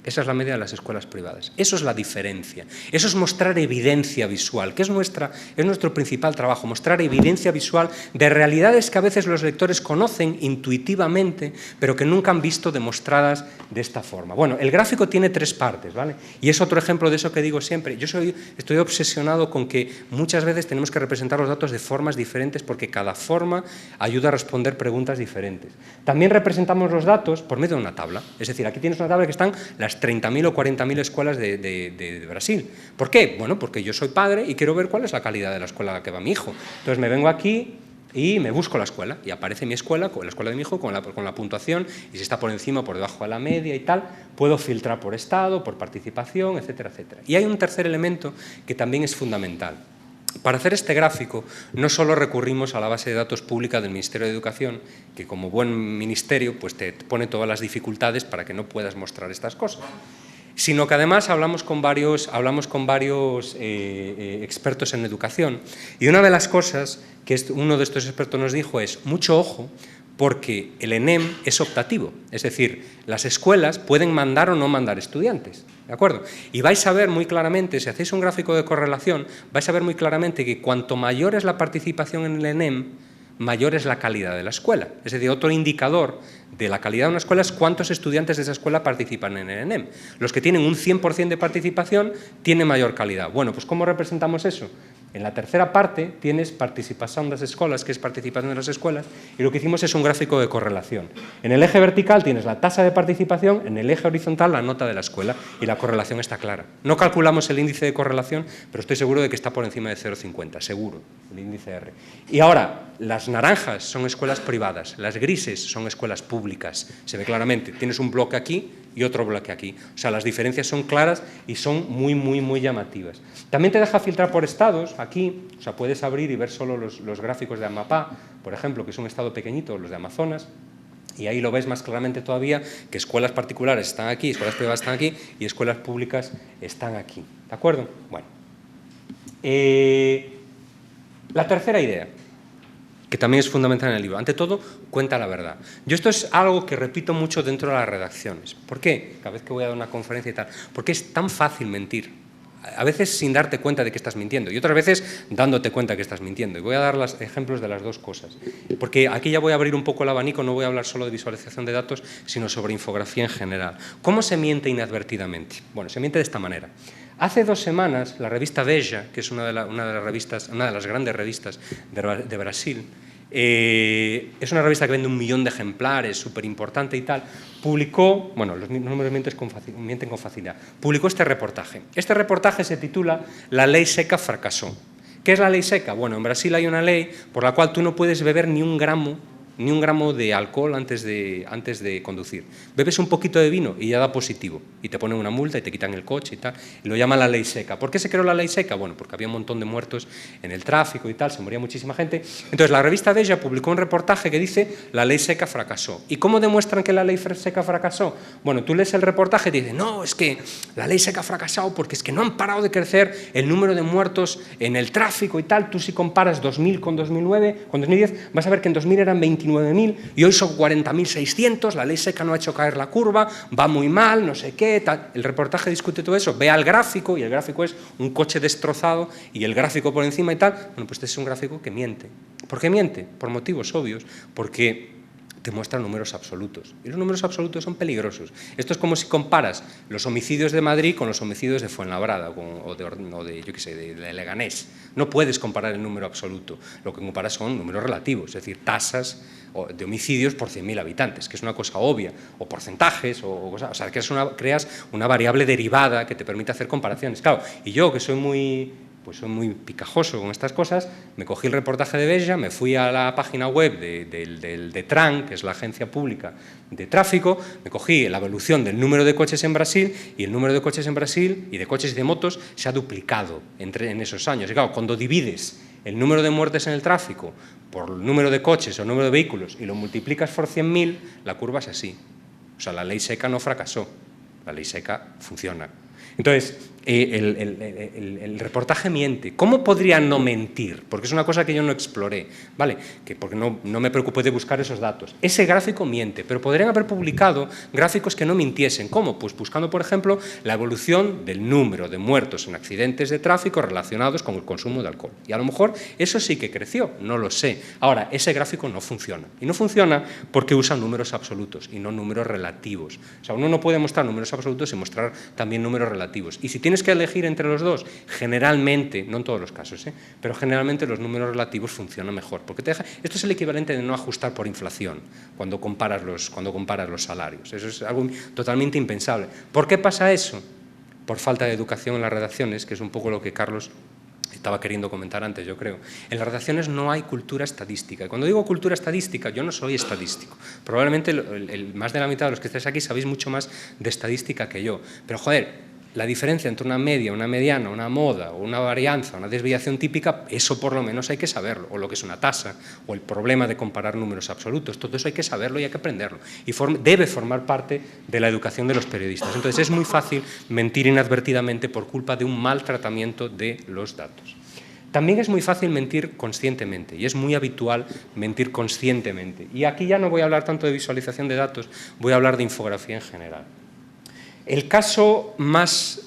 Esa es la media de las escuelas privadas. Eso es la diferencia. Eso es mostrar evidencia visual, que es nuestro principal trabajo, mostrar evidencia visual de realidades que a veces los lectores conocen intuitivamente, pero que nunca han visto demostradas de esta forma. Bueno, el gráfico tiene 3 partes, ¿vale? Y es otro ejemplo de eso que digo siempre. Estoy obsesionado con que muchas veces tenemos que representar los datos de formas diferentes porque cada forma ayuda a responder preguntas diferentes. También representamos los datos por medio de una tabla. Es decir, aquí tienes una tabla que están las 30.000 o 40.000 escuelas de Brasil. ¿Por qué? Bueno, porque yo soy padre y quiero ver cuál es la calidad de la escuela a la que va mi hijo. Entonces me vengo aquí y me busco la escuela y aparece mi escuela, la escuela de mi hijo, con la puntuación, y si está por encima o por debajo de la media y tal, puedo filtrar por estado, por participación, etcétera, etcétera. Y hay un tercer elemento que también es fundamental. Para hacer este gráfico no solo recurrimos a la base de datos pública del Ministerio de Educación, que como buen ministerio pues te pone todas las dificultades para que no puedas mostrar estas cosas, sino que además hablamos con varios expertos en educación, y una de las cosas que uno de estos expertos nos dijo es mucho ojo, porque el ENEM es optativo, es decir, las escuelas pueden mandar o no mandar estudiantes, ¿de acuerdo? Y vais a ver muy claramente, si hacéis un gráfico de correlación, vais a ver muy claramente que cuanto mayor es la participación en el ENEM, mayor es la calidad de la escuela. Es decir, otro indicador de la calidad de una escuela es cuántos estudiantes de esa escuela participan en el ENEM. Los que tienen un 100% de participación tienen mayor calidad. Bueno, pues ¿cómo representamos eso? En la tercera parte tienes participación de las escuelas, que es participación de las escuelas, y lo que hicimos es un gráfico de correlación. En el eje vertical tienes la tasa de participación, en el eje horizontal la nota de la escuela, y la correlación está clara. No calculamos el índice de correlación, pero estoy seguro de que está por encima de 0,50, seguro, el índice R. Y ahora, las naranjas son escuelas privadas, las grises son escuelas públicas. Se ve claramente, tienes un bloque aquí y otro bloque aquí. O sea, las diferencias son claras y son muy llamativas. También te deja filtrar por estados, aquí, o sea, puedes abrir y ver solo los gráficos de Amapá, por ejemplo, que es un estado pequeñito, los de Amazonas, y ahí lo ves más claramente todavía que escuelas particulares están aquí, escuelas privadas están aquí y escuelas públicas están aquí. ¿De acuerdo? Bueno. La tercera idea, que también es fundamental en el libro. Ante todo, cuenta la verdad. Yo esto es algo que repito mucho dentro de las redacciones. ¿Por qué? Cada vez que voy a dar una conferencia y tal. Porque es tan fácil mentir. A veces sin darte cuenta de que estás mintiendo y otras veces dándote cuenta que estás mintiendo. Y voy a dar los ejemplos de las dos cosas. Porque aquí ya voy a abrir un poco el abanico, no voy a hablar solo de visualización de datos, sino sobre infografía en general. ¿Cómo se miente inadvertidamente? Bueno, se miente de esta manera. Hace 2 semanas, la revista Veja, que es una de las grandes revistas de Brasil, es una revista que vende 1 millón de ejemplares, súper importante y tal, publicó, bueno, los números mienten con facilidad, publicó este reportaje. Este reportaje se titula «La ley seca fracasó». ¿Qué es la ley seca? Bueno, en Brasil hay una ley por la cual tú no puedes beber ni un gramo de alcohol antes de conducir. Bebes un poquito de vino y ya da positivo, y te ponen una multa y te quitan el coche y tal, y lo llaman la ley seca. ¿Por qué se creó la ley seca? Bueno, porque había un montón de muertos en el tráfico y tal, se moría muchísima gente. Entonces la revista Veja publicó un reportaje que dice «La ley seca fracasó». ¿Y cómo demuestran que la ley seca fracasó? Bueno, tú lees el reportaje y te dice «No, es que la ley seca ha fracasado porque es que no han parado de crecer el número de muertos en el tráfico y tal». Tú si comparas 2000 con 2009, con 2010, vas a ver que en 2000 eran 29.000 y hoy son 40.600, la ley seca no ha hecho caer la curva, va muy mal, no sé qué, tal. El reportaje discute todo eso, ve al gráfico y el gráfico es un coche destrozado y el gráfico por encima y tal. Bueno, pues este es un gráfico que miente. ¿Por qué miente? Por motivos obvios, porque te muestra números absolutos. Y los números absolutos son peligrosos. Esto es como si comparas los homicidios de Madrid con los homicidios de Fuenlabrada o de Leganés. No puedes comparar el número absoluto. Lo que comparas son números relativos, es decir, tasas de homicidios por 100.000 habitantes, que es una cosa obvia, o porcentajes, o sea, que creas una variable derivada que te permite hacer comparaciones. Claro, y yo, que soy muy picajoso con estas cosas, me cogí el reportaje de Veja, me fui a la página web de TRAN, que es la agencia pública de tráfico, me cogí la evolución del número de coches en Brasil, y el número de coches en Brasil, y de coches y de motos, se ha duplicado en esos años. Y claro, cuando divides el número de muertes en el tráfico por el número de coches o el número de vehículos y lo multiplicas por 100.000, la curva es así. O sea, la ley seca no fracasó, la ley seca funciona. Entonces, el reportaje miente. ¿Cómo podría no mentir? Porque es una cosa que yo no exploré, ¿vale? Porque no me preocupé de buscar esos datos. Ese gráfico miente, pero podrían haber publicado gráficos que no mintiesen. ¿Cómo? Pues buscando, por ejemplo, la evolución del número de muertos en accidentes de tráfico relacionados con el consumo de alcohol. Y a lo mejor eso sí que creció, no lo sé. Ahora, ese gráfico no funciona. Y no funciona porque usa números absolutos y no números relativos. O sea, uno no puede mostrar números absolutos y mostrar también números relativos. Y si tienes que elegir entre los dos, generalmente, no en todos los casos, pero generalmente los números relativos funcionan mejor. Porque esto es el equivalente de no ajustar por inflación cuando comparas los salarios. Eso es algo totalmente impensable. ¿Por qué pasa eso? Por falta de educación en las redacciones, que es un poco lo que Carlos estaba queriendo comentar antes, yo creo. En las redacciones no hay cultura estadística. Y cuando digo cultura estadística, yo no soy estadístico. Probablemente más de la mitad de los que estáis aquí sabéis mucho más de estadística que yo. Pero, joder, la diferencia entre una media, una mediana, una moda, o una varianza, una desviación típica, eso por lo menos hay que saberlo, o lo que es una tasa, o el problema de comparar números absolutos, todo eso hay que saberlo y hay que aprenderlo, y debe formar parte de la educación de los periodistas. Entonces es muy fácil mentir inadvertidamente por culpa de un mal tratamiento de los datos. También es muy fácil mentir conscientemente, y es muy habitual mentir conscientemente. Y aquí ya no voy a hablar tanto de visualización de datos, voy a hablar de infografía en general. El caso más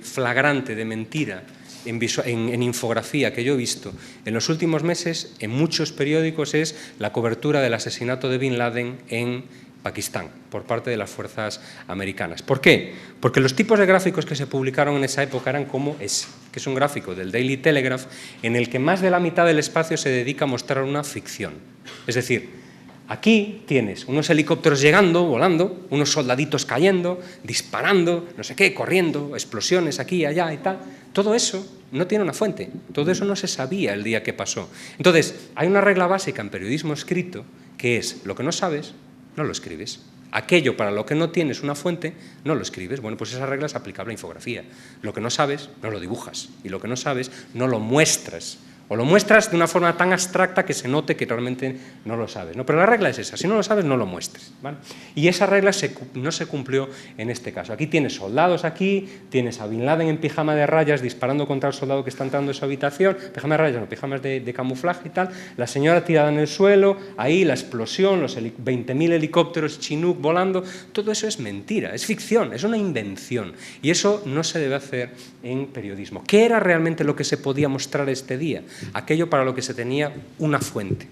flagrante de mentira en infografía que yo he visto en los últimos meses en muchos periódicos es la cobertura del asesinato de Bin Laden en Pakistán por parte de las fuerzas americanas. ¿Por qué? Porque los tipos de gráficos que se publicaron en esa época eran como ese, que es un gráfico del Daily Telegraph en el que más de la mitad del espacio se dedica a mostrar una ficción. Es decir, aquí tienes unos helicópteros llegando, volando, unos soldaditos cayendo, disparando, no sé qué, corriendo, explosiones aquí, allá y tal. Todo eso no tiene una fuente, todo eso no se sabía el día que pasó. Entonces, hay una regla básica en periodismo escrito que es, lo que no sabes, no lo escribes. Aquello para lo que no tienes una fuente, no lo escribes. Bueno, pues esa regla es aplicable a infografía. Lo que no sabes, no lo dibujas. Y lo que no sabes, no lo muestras. O lo muestras de una forma tan abstracta que se note que realmente no lo sabes, ¿no? Pero la regla es esa, si no lo sabes, no lo muestres, ¿vale? Y esa regla no se cumplió en este caso. Aquí tienes soldados, tienes a Bin Laden en pijama de rayas disparando contra el soldado que está entrando en su habitación, pijama de rayas, no, pijamas de camuflaje y tal, la señora tirada en el suelo, ahí la explosión, los 20.000 helicópteros Chinook volando, todo eso es mentira, es ficción, es una invención. Y eso no se debe hacer en periodismo. ¿Qué era realmente lo que se podía mostrar este día? Aquello para lo que se tenía una fuente,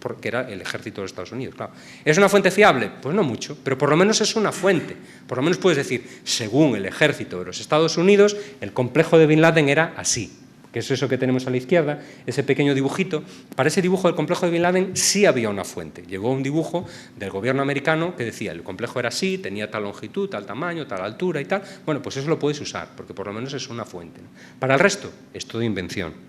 porque era el ejército de los Estados Unidos, claro. ¿Es una fuente fiable? Pues no mucho, pero por lo menos es una fuente. Por lo menos puedes decir, según el ejército de los Estados Unidos, el complejo de Bin Laden era así, que es eso que tenemos a la izquierda, ese pequeño dibujito. Para ese dibujo del complejo de Bin Laden sí había una fuente. Llegó un dibujo del gobierno americano que decía, el complejo era así, tenía tal longitud, tal tamaño, tal altura y tal. Bueno, pues eso lo puedes usar, porque por lo menos es una fuente, ¿no? Para el resto, es todo invención.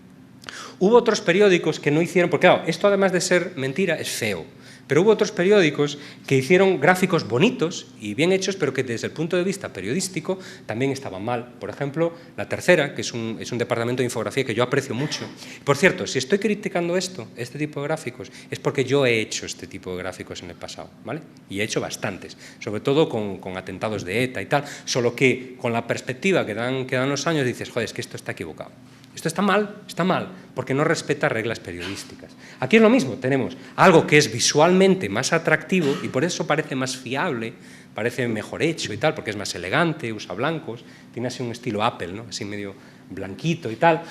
Hubo otros periódicos que no hicieron, porque claro, esto además de ser mentira es feo, pero hubo otros periódicos que hicieron gráficos bonitos y bien hechos, pero que desde el punto de vista periodístico también estaban mal. Por ejemplo, La Tercera, que es un departamento de infografía que yo aprecio mucho. Por cierto, si estoy criticando este tipo de gráficos, es porque yo he hecho este tipo de gráficos en el pasado, ¿vale? Y he hecho bastantes, sobre todo con atentados de ETA y tal, solo que con la perspectiva que dan los años dices, joder, es que esto está equivocado. Esto está mal, porque no respeta reglas periodísticas. Aquí es lo mismo, tenemos algo que es visualmente más atractivo y por eso parece más fiable, parece mejor hecho y tal, porque es más elegante, usa blancos, tiene así un estilo Apple, ¿no? Así medio blanquito y tal,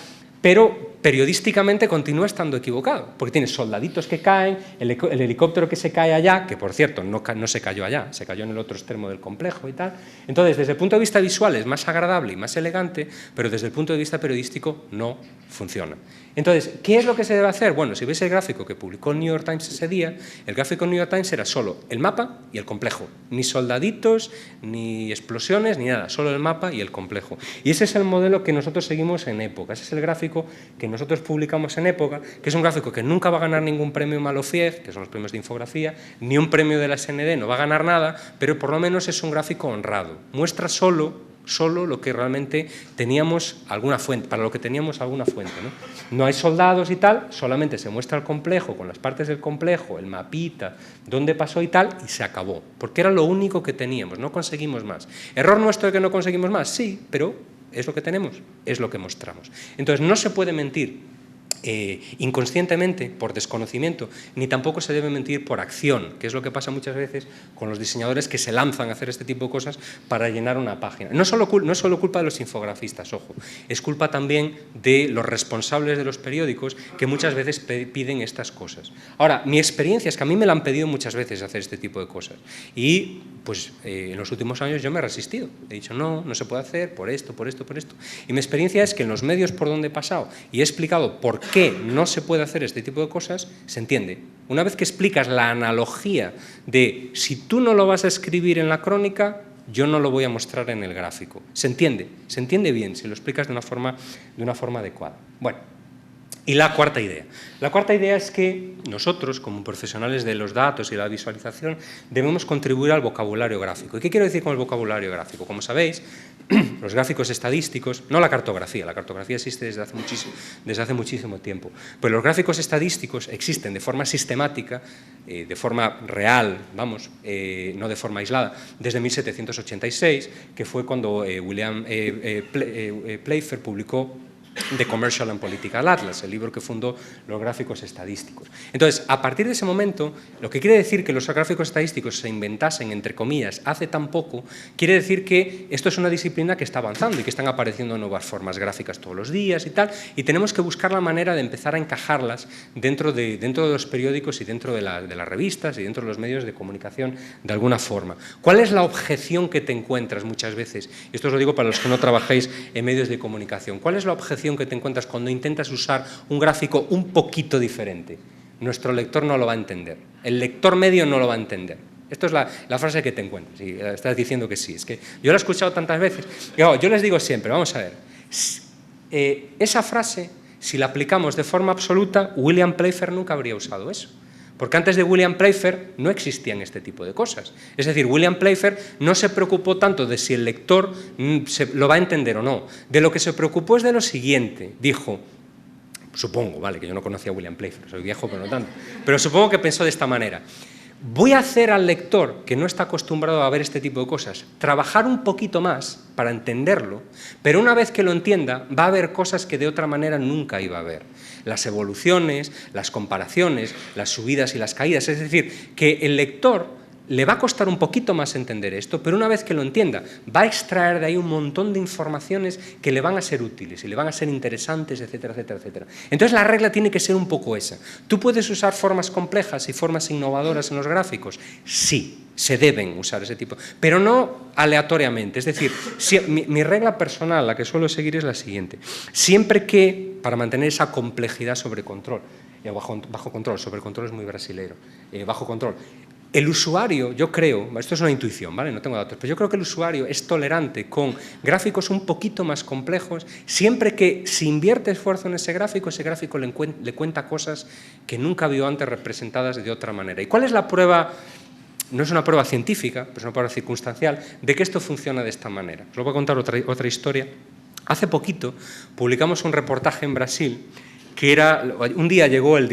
pero periodísticamente continúa estando equivocado, porque tiene soldaditos que caen, el helicóptero que se cae allá, que por cierto no se cayó allá, se cayó en el otro extremo del complejo y tal. Entonces, desde el punto de vista visual es más agradable y más elegante, pero desde el punto de vista periodístico no funciona. Entonces, ¿qué es lo que se debe hacer? Bueno, si veis el gráfico que publicó el New York Times ese día, el gráfico del New York Times era solo el mapa y el complejo, ni soldaditos, ni explosiones, ni nada, solo el mapa y el complejo. Y ese es el modelo que nosotros seguimos en Época, ese es el gráfico que nosotros publicamos en Época, que es un gráfico que nunca va a ganar ningún premio Malofiev, que son los premios de infografía, ni un premio de la SND, no va a ganar nada, pero por lo menos es un gráfico honrado. Muestra solo lo que realmente teníamos alguna fuente, para lo que teníamos alguna fuente, ¿no? No hay soldados y tal, solamente se muestra el complejo, con las partes del complejo, el mapita, dónde pasó y tal, y se acabó, porque era lo único que teníamos, no conseguimos más. ¿Error nuestro de que no conseguimos más? Sí, pero es lo que tenemos, es lo que mostramos. Entonces, no se puede mentir inconscientemente, por desconocimiento, ni tampoco se debe mentir por acción, que es lo que pasa muchas veces con los diseñadores que se lanzan a hacer este tipo de cosas para llenar una página. No es solo culpa de los infografistas, ojo, es culpa también de los responsables de los periódicos que muchas veces piden estas cosas. Ahora, mi experiencia es que a mí me la han pedido muchas veces hacer este tipo de cosas y pues en los últimos años yo me he resistido, he dicho no se puede hacer por esto. Y mi experiencia es que en los medios por donde he pasado y he explicado por qué no se puede hacer este tipo de cosas, se entiende. Una vez que explicas la analogía de si tú no lo vas a escribir en la crónica, yo no lo voy a mostrar en el gráfico. Se entiende bien si lo explicas de una forma adecuada. Bueno, y la cuarta idea. La cuarta idea es que nosotros, como profesionales de los datos y la visualización, debemos contribuir al vocabulario gráfico. ¿Y qué quiero decir con el vocabulario gráfico? Como sabéis, los gráficos estadísticos, no la cartografía existe desde hace muchísimo tiempo, pero los gráficos estadísticos existen de forma sistemática, de forma real, no de forma aislada, desde 1786, que fue cuando William Playfair publicó The Commercial and Political Atlas, el libro que fundó los gráficos estadísticos. Entonces, a partir de ese momento, lo que quiere decir que los gráficos estadísticos se inventasen, entre comillas, hace tan poco, quiere decir que esto es una disciplina que está avanzando y que están apareciendo nuevas formas gráficas todos los días y tal, y tenemos que buscar la manera de empezar a encajarlas dentro de los periódicos y dentro de las revistas y dentro de los medios de comunicación de alguna forma. ¿Cuál es la objeción que te encuentras muchas veces? Y esto os lo digo para los que no trabajéis en medios de comunicación. ¿Cuál es la objeción que te encuentras cuando intentas usar un gráfico un poquito diferente? Nuestro lector no lo va a entender, el lector medio no lo va a entender. Esto es la frase que te encuentras, y estás diciendo que sí. Es que yo la he escuchado tantas veces. Yo les digo siempre, vamos a ver, esa frase, si la aplicamos de forma absoluta, William Playfair nunca habría usado eso. porque antes de William Playfair no existían este tipo de cosas. Es decir, William Playfair no se preocupó tanto de si el lector lo va a entender o no. De lo que se preocupó es de lo siguiente. Dijo, supongo, vale, que yo no conocía a William Playfair, soy viejo pero no tanto, pero supongo que pensó de esta manera. Voy a hacer al lector, que no está acostumbrado a ver este tipo de cosas, trabajar un poquito más para entenderlo, pero una vez que lo entienda, va a haber cosas que de otra manera nunca iba a ver. Las evoluciones, las comparaciones, las subidas y las caídas. Es decir, que el lector le va a costar un poquito más entender esto, pero una vez que lo entienda, va a extraer de ahí un montón de informaciones que le van a ser útiles y le van a ser interesantes, etcétera, etcétera, etcétera. Entonces la regla tiene que ser un poco esa. ¿Tú puedes usar formas complejas y formas innovadoras en los gráficos? Sí, se deben usar ese tipo, pero no aleatoriamente. Es decir, mi regla personal, la que suelo seguir, es la siguiente. Siempre que, para mantener esa complejidad sobre control, bajo control, sobre control es muy brasilero, bajo control, el usuario, yo creo, esto es una intuición, ¿vale? No tengo datos, pero yo creo que el usuario es tolerante con gráficos un poquito más complejos, siempre que si invierte esfuerzo en ese gráfico le cuenta cosas que nunca vio antes representadas de otra manera. ¿Y cuál es la prueba? No es una prueba científica, pero es una prueba circunstancial de que esto funciona de esta manera. Os voy a contar otra historia. Hace poquito publicamos un reportaje en Brasil que era, un día llegó el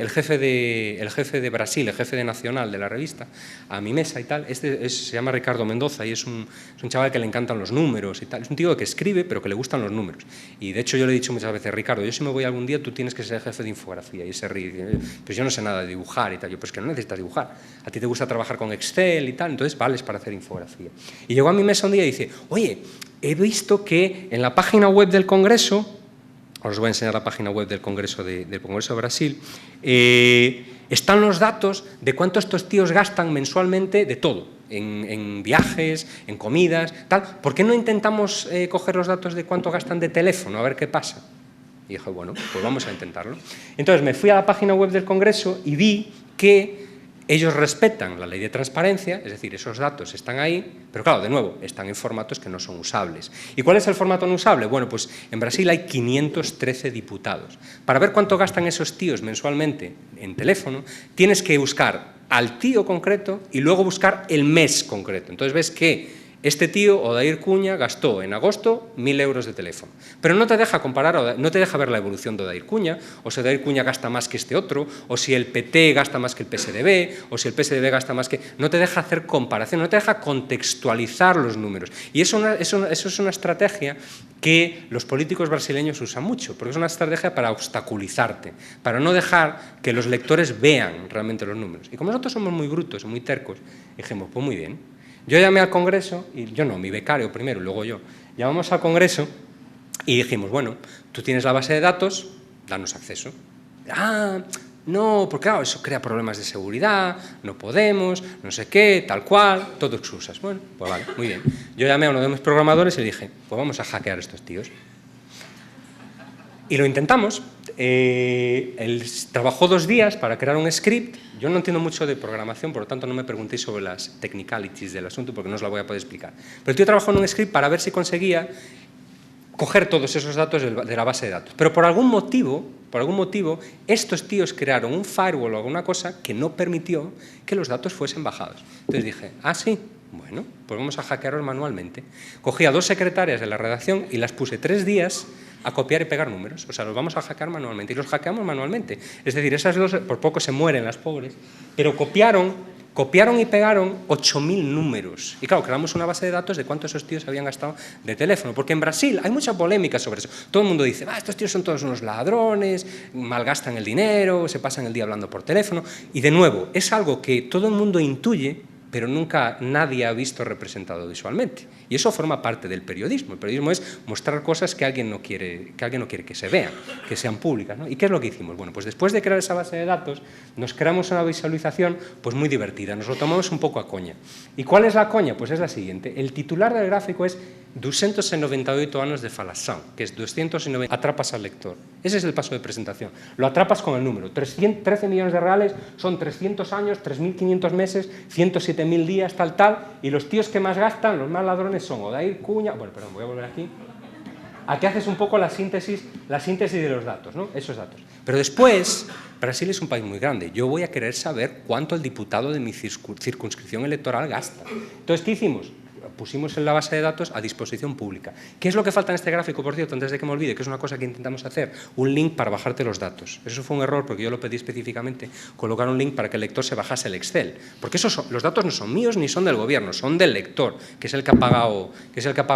jefe de Brasil, el jefe de Nacional de la revista, a mi mesa y tal. Se llama Ricardo Mendoza y es un chaval que le encantan los números y tal. Es un tío que escribe, pero que le gustan los números. Y de hecho yo le he dicho muchas veces, Ricardo, yo si me voy algún día, tú tienes que ser el jefe de infografía. Y se ríe, pues yo no sé nada de dibujar y tal. Yo, pues que no necesitas dibujar. A ti te gusta trabajar con Excel y tal, entonces vales para hacer infografía. Y llegó a mi mesa un día y dice, oye, he visto que en la página web del Congreso, os voy a enseñar la página web del Congreso de Brasil, están los datos de cuánto estos tíos gastan mensualmente de todo, en viajes, en comidas, tal. ¿Por qué no intentamos coger los datos de cuánto gastan de teléfono, a ver qué pasa? Y dije, bueno, pues vamos a intentarlo. Entonces me fui a la página web del Congreso y vi que ellos respetan la ley de transparencia, es decir, esos datos están ahí, pero claro, de nuevo, están en formatos que no son usables. ¿Y cuál es el formato no usable? Bueno, pues en Brasil hay 513 diputados. Para ver cuánto gastan esos tíos mensualmente en teléfono, tienes que buscar al tío concreto y luego buscar el mes concreto. Entonces ves que este tío, Odair Cuña, gastó en agosto 1.000 euros de teléfono. Pero no te deja comparar, no te deja ver la evolución de Odair Cuña, o si Odair Cuña gasta más que este otro, o si el PT gasta más que el PSDB, o si el PSDB gasta más que... No te deja hacer comparación, no te deja contextualizar los números. Y eso es una estrategia que los políticos brasileños usan mucho, porque es una estrategia para obstaculizarte, para no dejar que los lectores vean realmente los números. Y como nosotros somos muy brutos, muy tercos, dijimos, pues muy bien. Yo llamé al Congreso, y yo no, mi becario primero y luego yo, llamamos al Congreso y dijimos, bueno, tú tienes la base de datos, danos acceso. Ah, no, porque claro, eso crea problemas de seguridad, no podemos, no sé qué, tal cual, todo excusas. Bueno, pues vale, muy bien. Yo llamé a uno de mis programadores y le dije, pues vamos a hackear a estos tíos. Y lo intentamos. Él trabajó 2 días para crear un script. Yo no entiendo mucho de programación, por lo tanto no me preguntéis sobre las technicalities del asunto porque no os la voy a poder explicar. Pero el tío trabajó en un script para ver si conseguía coger todos esos datos de la base de datos. Pero por algún motivo, estos tíos crearon un firewall o alguna cosa que no permitió que los datos fuesen bajados. Entonces dije, ah, sí, bueno, pues vamos a hackearlos manualmente. Cogí a 2 secretarias de la redacción y las puse 3 días a copiar y pegar números. O sea, los vamos a hackear manualmente. Y los hackeamos manualmente. Es decir, esas 2, por poco se mueren las pobres, pero copiaron y pegaron 8.000 números. Y claro, creamos una base de datos de cuántos esos tíos habían gastado de teléfono. Porque en Brasil hay mucha polémica sobre eso. Todo el mundo dice, estos tíos son todos unos ladrones, malgastan el dinero, se pasan el día hablando por teléfono. Y de nuevo, es algo que todo el mundo intuye, pero nunca nadie ha visto representado visualmente. Y eso forma parte del periodismo. El periodismo es mostrar cosas que alguien no quiere que se vean, que sean públicas, ¿no? ¿Y qué es lo que hicimos? Bueno, pues después de crear esa base de datos, nos creamos una visualización pues muy divertida, nos lo tomamos un poco a coña. ¿Y cuál es la coña? Pues es la siguiente. El titular del gráfico es 298 años de falação, que es 290, atrapas al lector. Ese es el paso de presentación. Lo atrapas con el número. 13 millones de reales son 300 años, 3.500 meses, 107.000 días, tal, y los tíos que más gastan, los más ladrones son Odair Cuña... Bueno, perdón, voy a volver aquí. a que haces un poco la síntesis de los datos, ¿no? Esos datos. Pero después, Brasil es un país muy grande. Yo voy a querer saber cuánto el diputado de mi circunscripción electoral gasta. Entonces, ¿qué hicimos? Pusimos en la base de datos a disposición pública. ¿Qué es lo que falta en este gráfico, por cierto, antes de que me olvide, que es una cosa que intentamos hacer? Un link para bajarte los datos. Eso fue un error porque yo lo pedí específicamente, colocar un link para que el lector se bajase el Excel. Porque los datos no son míos ni son del gobierno, son del lector, que es el que ha pagado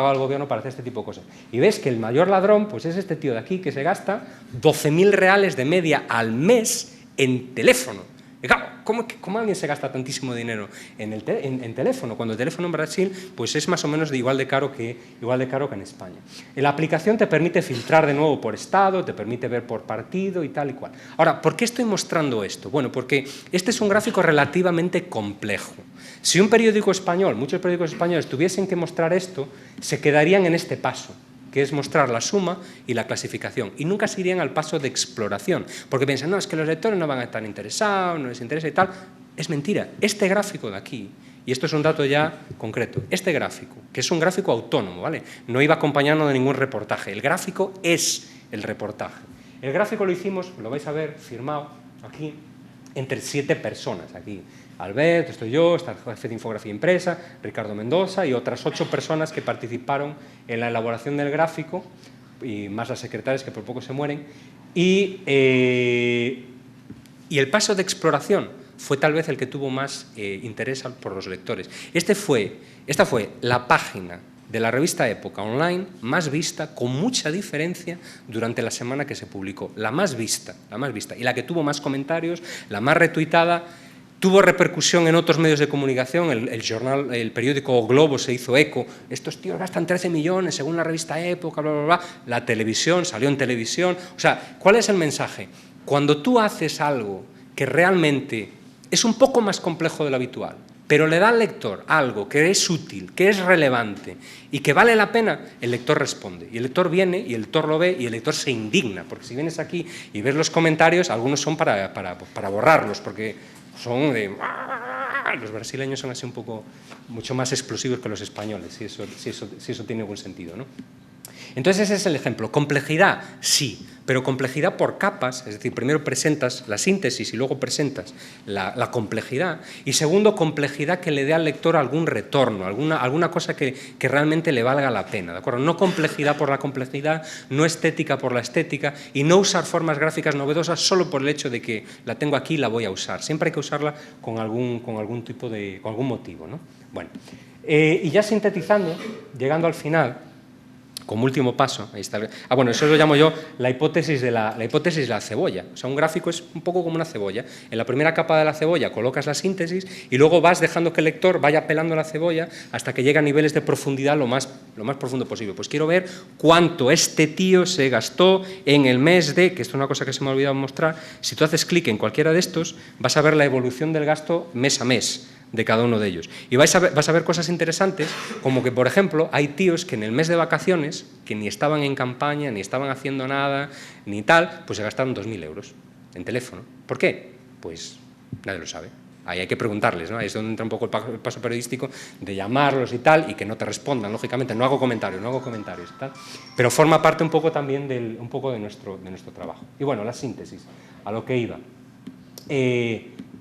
al gobierno para hacer este tipo de cosas. Y ves que el mayor ladrón pues es este tío de aquí que se gasta 12.000 reales de media al mes en teléfono. Y claro, ¿cómo alguien se gasta tantísimo dinero en teléfono? Cuando el teléfono en Brasil pues es más o menos igual de caro que en España. La aplicación te permite filtrar de nuevo por estado, te permite ver por partido y tal y cual. Ahora, ¿por qué estoy mostrando esto? Bueno, porque este es un gráfico relativamente complejo. Si un periódico español, muchos periódicos españoles tuviesen que mostrar esto, se quedarían en este paso, que es mostrar la suma y la clasificación, y nunca se irían al paso de exploración, porque piensan, no, es que los lectores no van a estar interesados, no les interesa y tal. Es mentira. Este gráfico de aquí, y esto es un dato ya concreto, este gráfico, que es un gráfico autónomo, ¿vale? No iba acompañado de ningún reportaje, el gráfico es el reportaje. El gráfico lo hicimos, lo vais a ver, firmado aquí, entre 7 personas, aquí. Albert, estoy yo, está el jefe de infografía impresa, Ricardo Mendoza y otras 8 personas que participaron en la elaboración del gráfico, y más las secretarias que por poco se mueren. Y el paso de exploración fue tal vez el que tuvo más interés por los lectores. Esta fue la página de la revista Época online más vista, con mucha diferencia, durante la semana que se publicó. La más vista, y la que tuvo más comentarios, la más retuitada. Tuvo repercusión en otros medios de comunicación, el periódico Globo se hizo eco, estos tíos gastan 13 millones según la revista Época, bla, bla, bla. La televisión, salió en televisión. O sea, ¿cuál es el mensaje? Cuando tú haces algo que realmente es un poco más complejo de lo habitual, pero le da al lector algo que es útil, que es relevante y que vale la pena, el lector responde. Y el lector viene, y el lector lo ve, y el lector se indigna, porque si vienes aquí y ves los comentarios, algunos son para borrarlos, porque son de... Los brasileños son así un poco, mucho más explosivos que los españoles, si eso tiene algún sentido, ¿no? Entonces ese es el ejemplo. Complejidad, sí, pero complejidad por capas, es decir, primero presentas la síntesis y luego presentas la complejidad, y segundo, complejidad que le dé al lector algún retorno, alguna cosa que realmente le valga la pena, ¿de acuerdo? No complejidad por la complejidad, no estética por la estética, y no usar formas gráficas novedosas solo por el hecho de que la tengo aquí y la voy a usar. Siempre hay que usarla con algún motivo, ¿no? Bueno, y ya sintetizando, llegando al final, como último paso, ahí está. Bueno, eso lo llamo yo la hipótesis de la cebolla. O sea, un gráfico es un poco como una cebolla. En la primera capa de la cebolla colocas la síntesis y luego vas dejando que el lector vaya pelando la cebolla hasta que llega a niveles de profundidad lo más profundo posible. Pues quiero ver cuánto este tío se gastó en el mes de, que esto es una cosa que se me ha olvidado mostrar, si tú haces clic en cualquiera de estos, vas a ver la evolución del gasto mes a mes de cada uno de ellos. Y vas a ver cosas interesantes, como que, por ejemplo, hay tíos que en el mes de vacaciones, que ni estaban en campaña, ni estaban haciendo nada, ni tal, pues se gastaron 2.000 euros en teléfono. ¿Por qué? Pues nadie lo sabe. Ahí hay que preguntarles, ¿no? Ahí es donde entra un poco el paso periodístico de llamarlos y tal, y que no te respondan, lógicamente. No hago comentarios y tal, pero forma parte un poco también de nuestro trabajo. Y bueno, la síntesis, a lo que iba.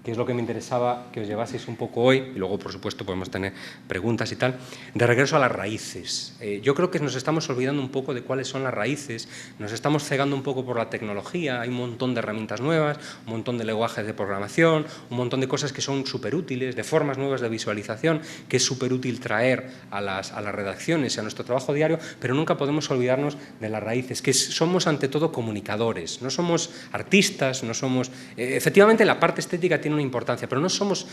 Que es lo que me interesaba que os llevaseis un poco hoy, y luego, por supuesto, podemos tener preguntas y tal, de regreso a las raíces. Yo creo que nos estamos olvidando un poco de cuáles son las raíces, nos estamos cegando un poco por la tecnología, hay un montón de herramientas nuevas, un montón de lenguajes de programación, un montón de cosas que son súper útiles, de formas nuevas de visualización, que es súper útil traer a las redacciones y a nuestro trabajo diario, pero nunca podemos olvidarnos de las raíces, que somos ante todo comunicadores, no somos artistas, no somos... efectivamente, la parte estética tiene una importancia, pero no somos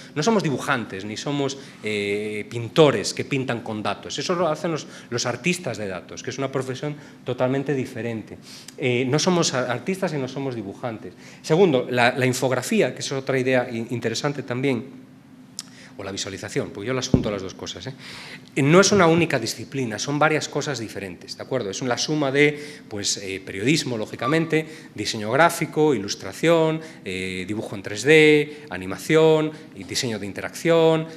dibujantes, ni somos pintores que pintan con datos. Eso lo hacen los artistas de datos, que es una profesión totalmente diferente. No somos artistas y no somos dibujantes. Segundo, la infografía, que es otra idea interesante también. o la visualización, porque yo las junto las dos cosas. No es una única disciplina, son varias cosas diferentes, ¿de acuerdo? Es una suma de pues, periodismo, lógicamente, diseño gráfico, ilustración, dibujo en 3D, animación, diseño de interacción,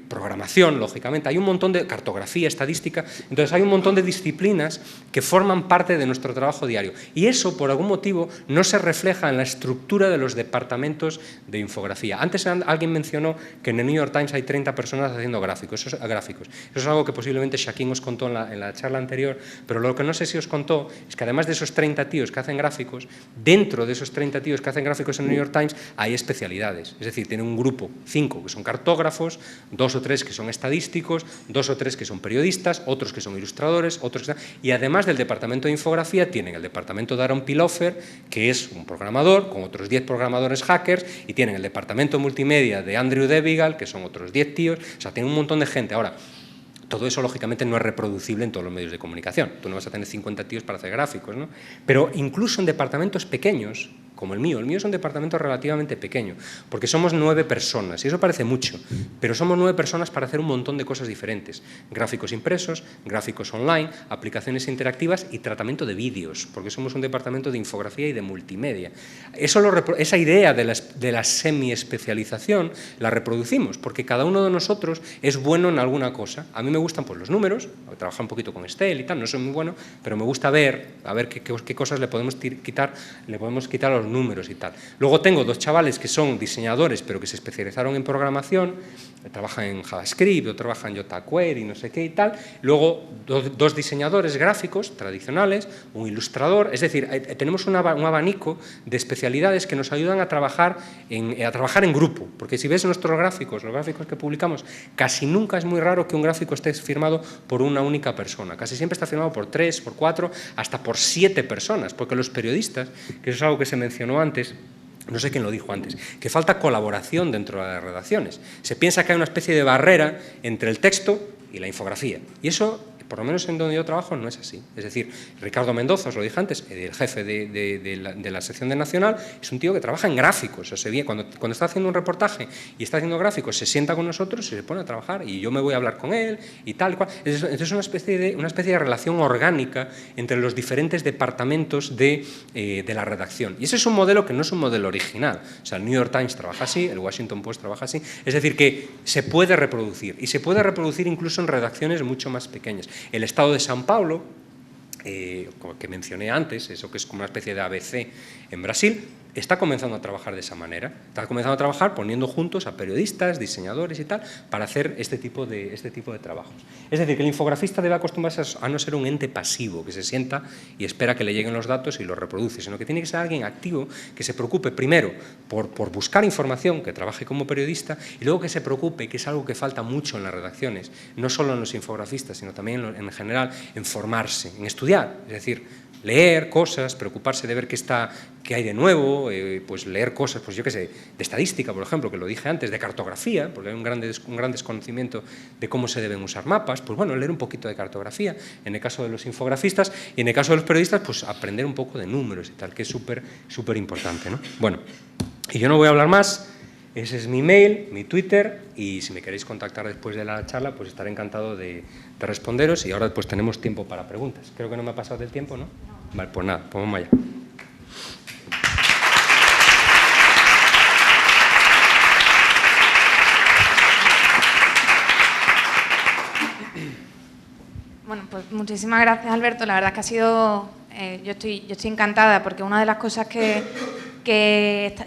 programación, lógicamente. Hay un montón de cartografía, estadística, entonces hay un montón de disciplinas que forman parte de nuestro trabajo diario. Y eso, por algún motivo, no se refleja en la estructura de los departamentos de infografía. Antes alguien mencionó que en el New York Times hay 30 personas haciendo gráficos. Eso es algo que posiblemente Shaquín os contó en la charla anterior, pero lo que no sé si os contó es que además de esos 30 tíos que hacen gráficos, dentro de esos 30 tíos que hacen gráficos en el New York Times hay especialidades. Es decir, tienen un grupo, 5 que son cartógrafos, 2 o 3 que son estadísticos, 2 o 3 que son periodistas, otros que son ilustradores, otros que... Y además del departamento de infografía tienen el departamento de Aaron Pilofer, que es un programador, con otros 10 programadores hackers, y tienen el departamento multimedia de Andrew Devigal, que son otros 10 tíos, o sea, tienen un montón de gente. Ahora, todo eso, lógicamente, no es reproducible en todos los medios de comunicación. Tú no vas a tener 50 tíos para hacer gráficos, ¿no? Pero incluso en departamentos pequeños, como el mío es un departamento relativamente pequeño, porque somos 9 personas, y eso parece mucho, pero somos 9 personas para hacer un montón de cosas diferentes. Gráficos impresos, gráficos online, aplicaciones interactivas y tratamiento de vídeos, porque somos un departamento de infografía y de multimedia. Esa idea de la semi-especialización la reproducimos, porque cada uno de nosotros es bueno en alguna cosa. A mí me gustan pues, los números, trabajar un poquito con Excel y tal, no soy muy bueno, pero me gusta ver, a ver qué cosas le podemos quitar a los números y tal. Luego tengo 2 chavales que son diseñadores, pero que se especializaron en programación, trabajan en JavaScript, o trabajan en jQuery y no sé qué y tal. Luego 2 diseñadores gráficos tradicionales, un ilustrador, es decir, tenemos un abanico de especialidades que nos ayudan a trabajar en grupo, porque si ves nuestros gráficos, los gráficos que publicamos, casi nunca es muy raro que un gráfico esté firmado por una única persona, casi siempre está firmado por 3, por 4, hasta por 7 personas, porque los periodistas, que eso es algo que se mencionó antes, no sé quién lo dijo antes, que falta colaboración dentro de las redacciones. Se piensa que hay una especie de barrera entre el texto y la infografía, y eso, por lo menos en donde yo trabajo, no es así. Es decir, Ricardo Mendoza, os lo dije antes, el jefe de la sección de Nacional, es un tío que trabaja en gráficos. O sea, cuando está haciendo un reportaje y está haciendo gráficos, se sienta con nosotros y se pone a trabajar, y yo me voy a hablar con él y tal cual. Es una especie de relación orgánica entre los diferentes departamentos de la redacción. Y ese es un modelo que no es un modelo original. O sea, el New York Times trabaja así, el Washington Post trabaja así. Es decir, que se puede reproducir, y se puede reproducir incluso en redacciones mucho más pequeñas. El Estado de São Paulo, que mencioné antes, eso que es como una especie de ABC en Brasil, está comenzando a trabajar de esa manera. Está comenzando a trabajar poniendo juntos a periodistas, diseñadores y tal, para hacer este tipo de trabajos. Es decir, que el infografista debe acostumbrarse a no ser un ente pasivo que se sienta y espera que le lleguen los datos y los reproduce, sino que tiene que ser alguien activo que se preocupe primero por buscar información, que trabaje como periodista, y luego que se preocupe, que es algo que falta mucho en las redacciones, no solo en los infografistas, sino también en general, en formarse, en estudiar, es decir, leer cosas, preocuparse de ver qué hay de nuevo, pues leer cosas, pues yo qué sé, de estadística, por ejemplo, que lo dije antes, de cartografía, porque hay un gran desconocimiento de cómo se deben usar mapas, pues bueno, leer un poquito de cartografía, en el caso de los infografistas, y en el caso de los periodistas, pues aprender un poco de números y tal, que es súper importante, ¿no? Bueno, y yo no voy a hablar más. Ese es mi mail, mi Twitter, y si me queréis contactar después de la charla, pues estaré encantado de responderos, y ahora pues tenemos tiempo para preguntas. Creo que no me ha pasado del tiempo, ¿no? Vale, pues nada, pues vamos allá. Bueno, pues muchísimas gracias, Alberto. La verdad es que ha sido... yo estoy encantada, porque una de las cosas que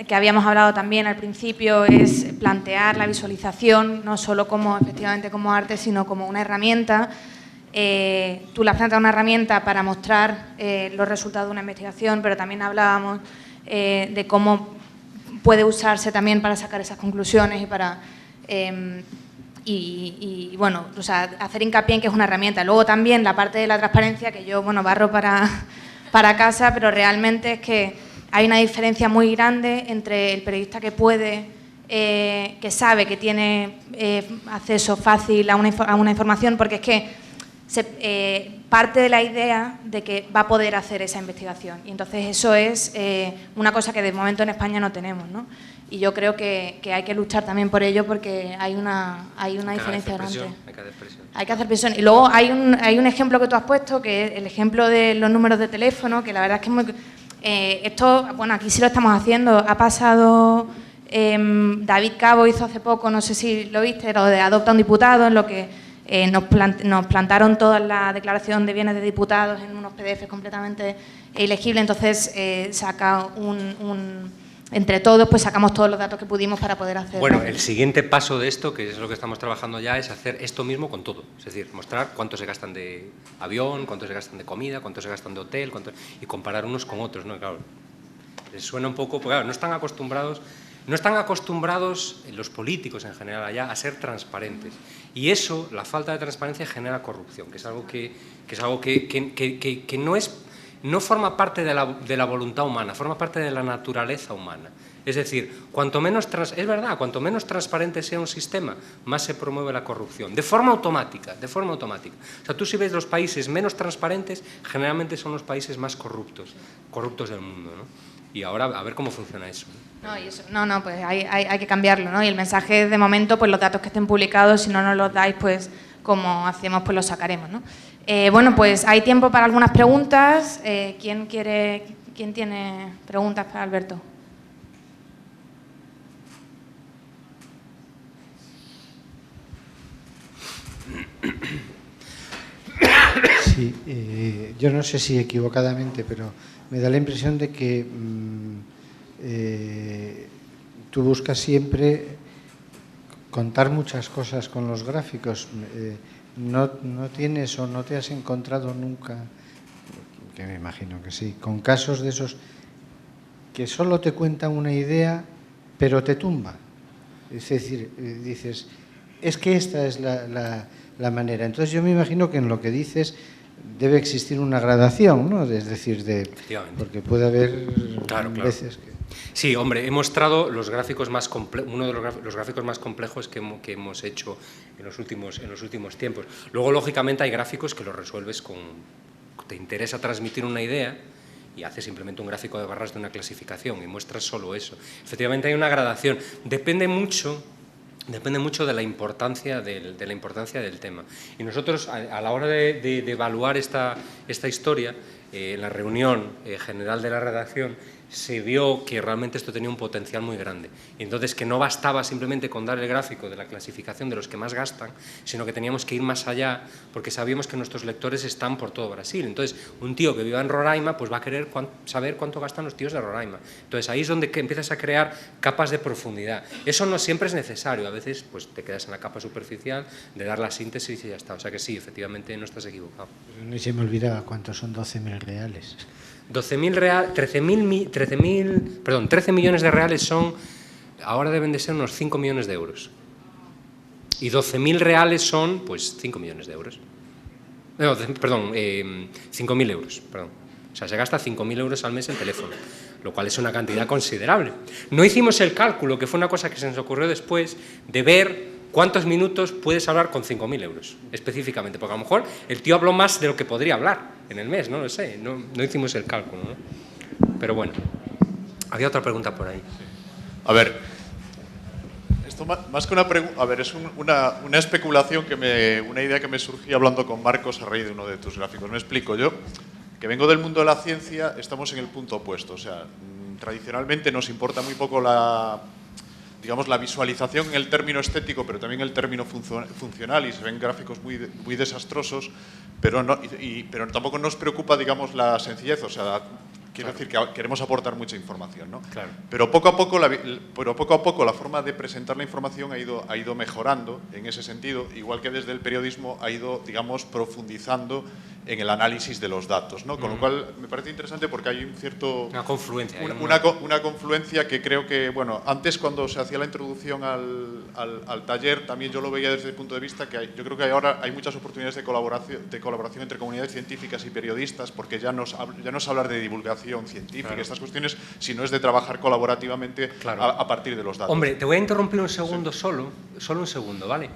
habíamos hablado también al principio es plantear la visualización no solo efectivamente como arte, sino como una herramienta. Tú la planteas una herramienta para mostrar los resultados de una investigación, pero también hablábamos de cómo puede usarse también para sacar esas conclusiones y para... Y bueno, o sea, hacer hincapié en que es una herramienta. Luego también la parte de la transparencia, que yo, bueno, barro para casa, pero realmente es que hay una diferencia muy grande entre el periodista que puede, que sabe que tiene acceso fácil a una información, porque es que parte de la idea de que va a poder hacer esa investigación. Y entonces eso es una cosa que de momento en España no tenemos, ¿no? Y yo creo que hay que luchar también por ello porque hay una diferencia grande. Hay que hacer presión. Y luego hay un ejemplo que tú has puesto, que es el ejemplo de los números de teléfono, que la verdad es que es muy... esto, bueno, aquí sí lo estamos haciendo. Ha pasado... David Cabo hizo hace poco, no sé si lo viste, lo de Adopta un diputado, en lo que nos plantaron toda la declaración de bienes de diputados en unos PDFs completamente ilegibles. Entonces, saca entre todos, pues sacamos todos los datos que pudimos para poder hacer... Bueno, el siguiente paso de esto, que es lo que estamos trabajando ya, es hacer esto mismo con todo. Es decir, mostrar cuánto se gastan de avión, cuánto se gastan de comida, cuánto se gastan de hotel, y comparar unos con otros, ¿no? Claro, les suena un poco... Porque, claro, no están acostumbrados los políticos en general allá a ser transparentes. Y eso, la falta de transparencia, genera corrupción, que es algo que no forma parte de la voluntad humana, forma parte de la naturaleza humana. Es decir, cuanto menos transparente sea un sistema, más se promueve la corrupción, de forma automática. O sea, tú si ves los países menos transparentes, generalmente son los países más corruptos del mundo, ¿no? Y ahora a ver cómo funciona eso. No, pues hay que cambiarlo, ¿no? Y el mensaje de momento, pues los datos que estén publicados, si no nos los dais, pues como hacemos, pues los sacaremos, ¿no? Bueno, pues hay tiempo para algunas preguntas. ¿Quién tiene preguntas para Alberto? Sí, yo no sé si equivocadamente, pero me da la impresión de que tú buscas siempre contar muchas cosas con los gráficos. ¿No tienes o no te has encontrado nunca, que me imagino que sí, con casos de esos que solo te cuentan una idea, pero te tumba? Es decir, dices, es que esta es la manera. Entonces yo me imagino que en lo que dices debe existir una gradación, ¿no? Es decir, porque puede haber veces que... Sí, hombre, he mostrado los gráficos uno de los gráficos más complejos que hemos hecho en los últimos tiempos. Luego, lógicamente, hay gráficos que los resuelves te interesa transmitir una idea y haces simplemente un gráfico de barras de una clasificación y muestras solo eso. Efectivamente, hay una gradación. Depende mucho de la importancia del tema. Y nosotros, a la hora de evaluar esta historia, en la reunión general de la redacción, se vio que realmente esto tenía un potencial muy grande. Y entonces que no bastaba simplemente con dar el gráfico de la clasificación de los que más gastan, sino que teníamos que ir más allá, porque sabíamos que nuestros lectores están por todo Brasil. Entonces, un tío que viva en Roraima pues va a querer saber cuánto gastan los tíos de Roraima. Entonces, ahí es donde empiezas a crear capas de profundidad. Eso no siempre es necesario. A veces pues te quedas en la capa superficial de dar la síntesis y ya está. O sea que sí, efectivamente no estás equivocado. No se me olvidaba cuántos son 12.000 reales. 13 millones de reales son, ahora deben de ser unos 5 millones de euros. Y 12.000 reales son, pues, 5 millones de euros. No, perdón, 5.000 euros, perdón. O sea, se gasta 5.000 euros al mes en teléfono, lo cual es una cantidad considerable. No hicimos el cálculo, que fue una cosa que se nos ocurrió después, de ver cuántos minutos puedes hablar con 5.000 euros, específicamente, porque a lo mejor el tío habló más de lo que podría hablar en el mes, no lo sé, no hicimos el cálculo, ¿no? Pero bueno, había otra pregunta por ahí. A ver, esto más que una pregunta, a ver, es una especulación, una idea que me surgió hablando con Marcos a raíz de uno de tus gráficos. Me explico, yo, que vengo del mundo de la ciencia, estamos en el punto opuesto, o sea, tradicionalmente nos importa muy poco la visualización en el término estético, pero también en el término funcional, y se ven gráficos muy desastrosos, pero tampoco nos preocupa, digamos, la sencillez, o sea, quiero decir que queremos aportar mucha información, ¿no? Claro. Pero poco a poco la forma de presentar la información ha ido mejorando en ese sentido, igual que desde el periodismo ha ido, digamos, profundizando en el análisis de los datos, ¿no? Con lo cual me parece interesante porque hay un cierto... Una confluencia. Una confluencia que creo que, bueno, antes cuando se hacía la introducción al taller, también yo lo veía desde el punto de vista que yo creo que ahora hay muchas oportunidades de colaboración entre comunidades científicas y periodistas, porque ya no es hablar de divulgación científica, claro, estas cuestiones, sino es de trabajar colaborativamente, claro, a partir de los datos. Hombre, te voy a interrumpir un segundo solo un segundo, ¿vale?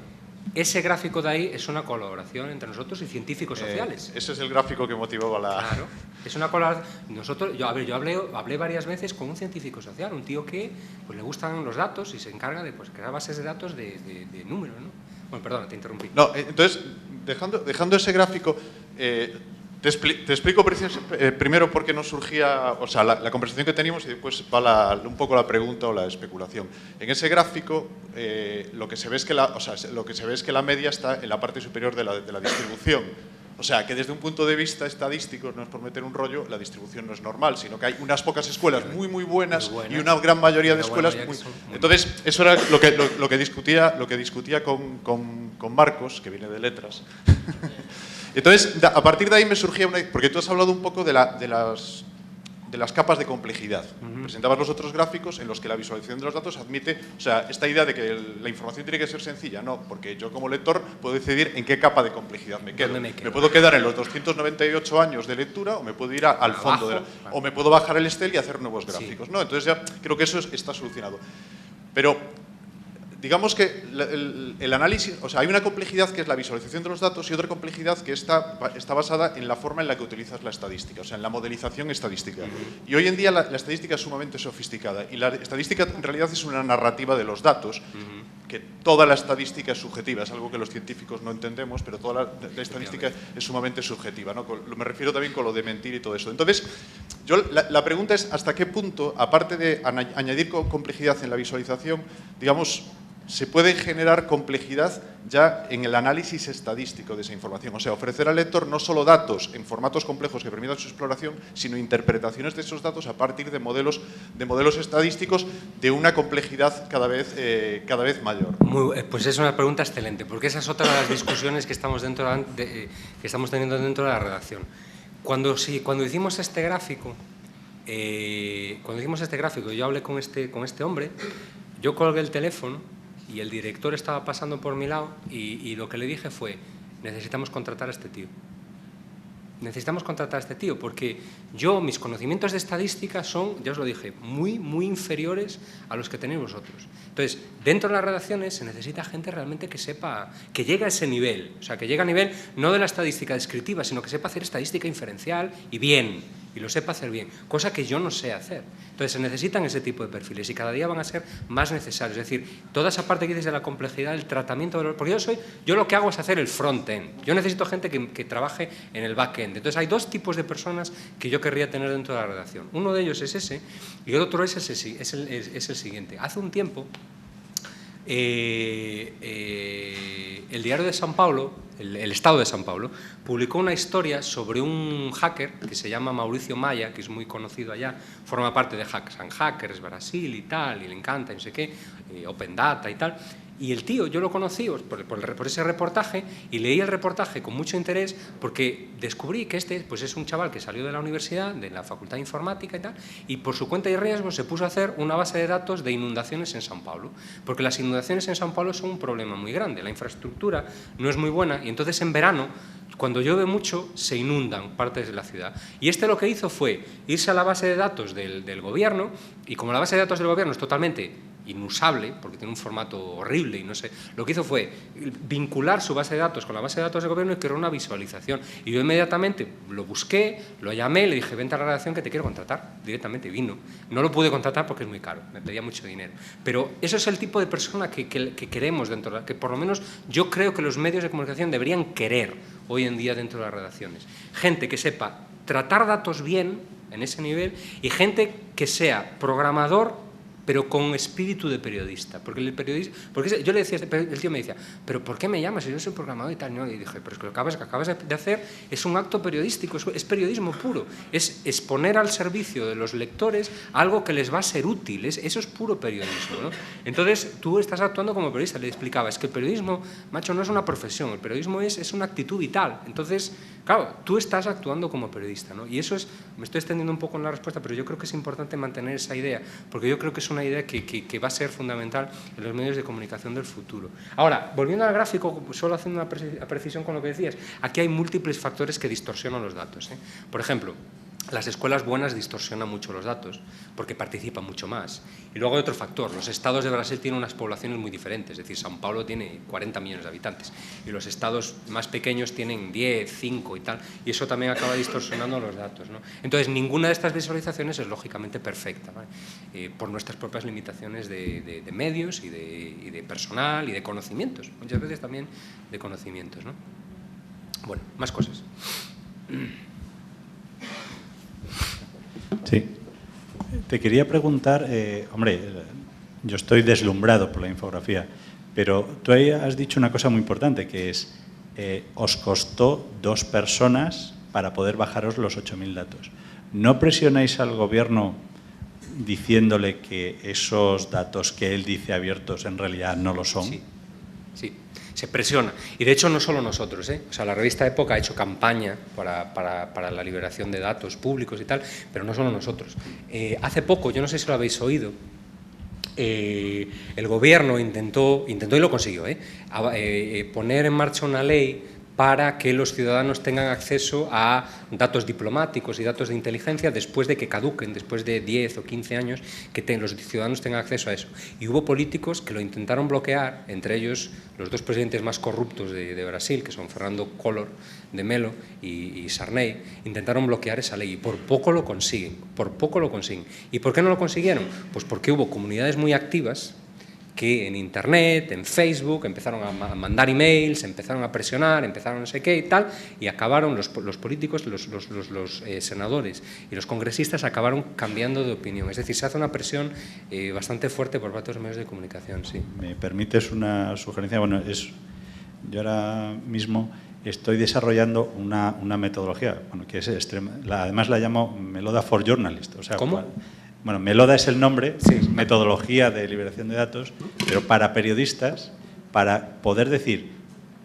Ese gráfico de ahí es una colaboración entre nosotros y científicos sociales. Ese es el gráfico que motivaba la... Claro, es una colaboración. Yo hablé varias veces con un científico social, un tío que pues, le gustan los datos y se encarga de pues, crear bases de datos de números, ¿no? Bueno, perdona, te interrumpí. No, entonces, dejando ese gráfico, te explico primero por qué nos surgía, o sea, la conversación que teníamos y después va un poco la pregunta o la especulación. En ese gráfico, lo que se ve es que la media está en la parte superior de la distribución. O sea, que desde un punto de vista estadístico, no es por meter un rollo, la distribución no es normal, sino que hay unas pocas escuelas muy buenas y una gran mayoría de escuelas muy... Entonces, eso era lo que discutía con Marcos, que viene de letras. Entonces, a partir de ahí me surgía una... Porque tú has hablado un poco de las capas de complejidad. Presentabas los otros gráficos en los que la visualización de los datos admite, o sea, esta idea de que la información tiene que ser sencilla, no, porque yo como lector puedo decidir en qué capa de complejidad me quedo. Me puedo quedar en los 298 años de lectura o me puedo ir al fondo, o me puedo bajar el Excel y hacer nuevos gráficos, ¿no? Entonces ya creo que eso está solucionado. Pero digamos que el análisis, o sea, hay una complejidad que es la visualización de los datos y otra complejidad que está basada en la forma en la que utilizas la estadística, o sea, en la modelización estadística. Y hoy en día la estadística es sumamente sofisticada y la estadística en realidad es una narrativa de los datos, que toda la estadística es subjetiva, es algo que los científicos no entendemos, pero toda la estadística es sumamente subjetiva, ¿no? Me refiero también con lo de mentir y todo eso. Entonces, la pregunta es hasta qué punto, aparte de añadir complejidad en la visualización, digamos, se puede generar complejidad ya en el análisis estadístico de esa información. O sea, ofrecer al lector no solo datos en formatos complejos que permitan su exploración, sino interpretaciones de esos datos a partir de modelos estadísticos de una complejidad cada vez mayor. Pues es una pregunta excelente, porque esa es otra de las discusiones que estamos teniendo dentro de la redacción. Cuando hicimos este gráfico, yo hablé con este hombre, yo colgué el teléfono y el director estaba pasando por mi lado y lo que le dije fue, necesitamos contratar a este tío. Necesitamos contratar a este tío porque mis conocimientos de estadística son, ya os lo dije, muy inferiores a los que tenéis vosotros. Entonces, dentro de las redacciones se necesita gente realmente que sepa, que llegue a ese nivel, o sea, que llegue a nivel no de la estadística descriptiva, sino que sepa hacer estadística inferencial y bien, y lo sepa hacer bien, cosa que yo no sé hacer. Entonces, se necesitan ese tipo de perfiles y cada día van a ser más necesarios. Es decir, toda esa parte que dices de la complejidad, el tratamiento de los... Porque yo lo que hago es hacer el front-end. Yo necesito gente que trabaje en el back-end. Entonces, hay dos tipos de personas que yo querría tener dentro de la redacción. Uno de ellos es ese y el otro es el siguiente. Hace un tiempo, el diario de São Paulo, el Estado de São Paulo, publicó una historia sobre un hacker que se llama Mauricio Maia, que es muy conocido allá, forma parte de Hackers and Hackers Brasil y tal, y le encanta, no sé qué, Open Data y tal. Y el tío, yo lo conocí por ese reportaje y leí el reportaje con mucho interés porque descubrí que pues es un chaval que salió de la universidad, de la Facultad de Informática y tal, y por su cuenta y riesgo se puso a hacer una base de datos de inundaciones en São Paulo, porque las inundaciones en São Paulo son un problema muy grande, la infraestructura no es muy buena y entonces en verano, cuando llueve mucho, se inundan partes de la ciudad. Y lo que hizo fue irse a la base de datos del gobierno y como la base de datos del gobierno es totalmente inusable, porque tiene un formato horrible y no sé, lo que hizo fue vincular su base de datos con la base de datos del gobierno y crear una visualización. Y yo inmediatamente lo busqué, lo llamé, le dije, vente a la redacción que te quiero contratar. Directamente vino. No lo pude contratar porque es muy caro, me pedía mucho dinero. Pero eso es el tipo de persona que queremos dentro, que por lo menos yo creo que los medios de comunicación deberían querer hoy en día dentro de las redacciones. Gente que sepa tratar datos bien en ese nivel y gente que sea programador pero con espíritu de periodista, porque yo le decía, el tío me decía, pero ¿por qué me llamas si yo soy programador y tal? No, y dije, pero es que lo que acabas de hacer es un acto periodístico, es periodismo puro, es exponer al servicio de los lectores algo que les va a ser útil, eso es puro periodismo, ¿no? Entonces tú estás actuando como periodista, le explicaba, es que el periodismo, macho, no es una profesión, el periodismo es una actitud vital, entonces, claro, tú estás actuando como periodista, ¿no? Y eso me estoy extendiendo un poco en la respuesta, pero yo creo que es importante mantener esa idea, porque yo creo que es una idea que va a ser fundamental en los medios de comunicación del futuro. Ahora, volviendo al gráfico, solo haciendo una precisión con lo que decías, aquí hay múltiples factores que distorsionan los datos, ¿eh? Por ejemplo, las escuelas buenas distorsionan mucho los datos porque participan mucho más. Y luego hay otro factor, los estados de Brasil tienen unas poblaciones muy diferentes, es decir, São Paulo tiene 40 millones de habitantes y los estados más pequeños tienen 10, 5 y tal, y eso también acaba distorsionando los datos, ¿no? Entonces, ninguna de estas visualizaciones es lógicamente perfecta, ¿vale? Por nuestras propias limitaciones de medios y de personal y de conocimientos, muchas veces también de conocimientos, ¿no? Bueno, más cosas. Sí. Te quería preguntar, hombre, yo estoy deslumbrado por la infografía, pero tú ahí has dicho una cosa muy importante, que es, os costó 2 personas para poder bajaros los 8.000 datos. ¿No presionáis al gobierno diciéndole que esos datos que él dice abiertos en realidad no lo son? Sí, sí. Se presiona. Y de hecho no solo nosotros, ¿eh? O sea, la revista Época ha hecho campaña para la liberación de datos públicos y tal, pero no solo nosotros. Hace poco, yo no sé si lo habéis oído, el gobierno intentó y lo consiguió, poner en marcha una ley para que los ciudadanos tengan acceso a datos diplomáticos y datos de inteligencia después de que caduquen, después de 10 o 15 años, que los ciudadanos tengan acceso a eso. Y hubo políticos que lo intentaron bloquear, entre ellos los 2 presidentes más corruptos de Brasil, que son Fernando Collor de Mello y Sarney, intentaron bloquear esa ley y por poco lo consiguen, por poco lo consiguen. ¿Y por qué no lo consiguieron? Pues porque hubo comunidades muy activas que en Internet, en Facebook, empezaron a mandar emails, empezaron a presionar, empezaron no sé qué y tal, y acabaron los políticos, los senadores y los congresistas acabaron cambiando de opinión. Es decir, se hace una presión bastante fuerte por parte de los medios de comunicación, sí. ¿Me permites una sugerencia? Bueno, yo ahora mismo estoy desarrollando una metodología, bueno, que es además la llamo Meloda for Journalists. O sea, ¿cómo? Bueno, Meloda es el nombre, sí, es metodología de liberación de datos, pero para periodistas, para poder decir,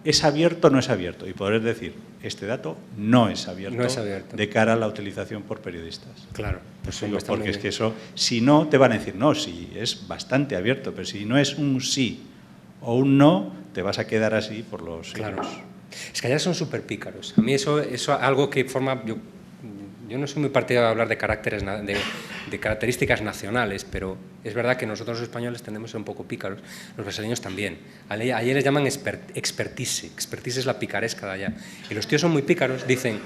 ¿es abierto o no es abierto? Y poder decir, este dato no es abierto, de cara a la utilización por periodistas. Claro. Pues digo, porque es que eso, si no, te van a decir, no, sí, es bastante abierto, pero si no es un sí o un no, te vas a quedar así por los siglos. Claro. Es que allá son súper pícaros. A mí eso algo que forma... Yo no soy muy partidario de hablar de características nacionales, pero es verdad que nosotros los españoles tendemos a ser un poco pícaros, los brasileños también. Allí les llaman expertise es la picaresca de allá. Y los tíos son muy pícaros, dicen,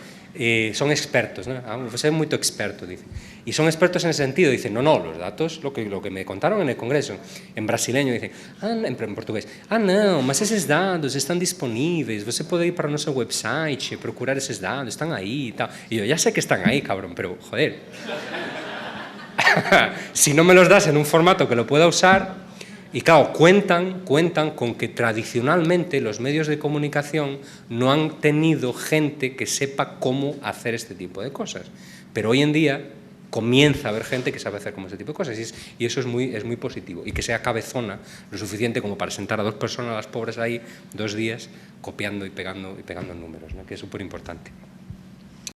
son expertos, ¿no? Você é muito experto, dicen. Y son expertos en ese sentido, dicen, no, los datos, lo que me contaron en el Congreso, en brasileño, dicen, en portugués, não, mas esses dados están disponibles, você puede ir para nuestro website, procurar esos datos, están ahí y tal. Y yo, ya sé que están ahí, cabrón, pero, joder, si no me los das en un formato que lo pueda usar. Y claro, cuentan con que tradicionalmente los medios de comunicación no han tenido gente que sepa cómo hacer este tipo de cosas. Pero hoy en día comienza a haber gente que sabe hacer como este tipo de cosas y eso es muy positivo. Y que sea cabezona lo suficiente como para sentar a 2 personas, las pobres ahí, 2 días, copiando y pegando números, ¿no? Que es súper importante.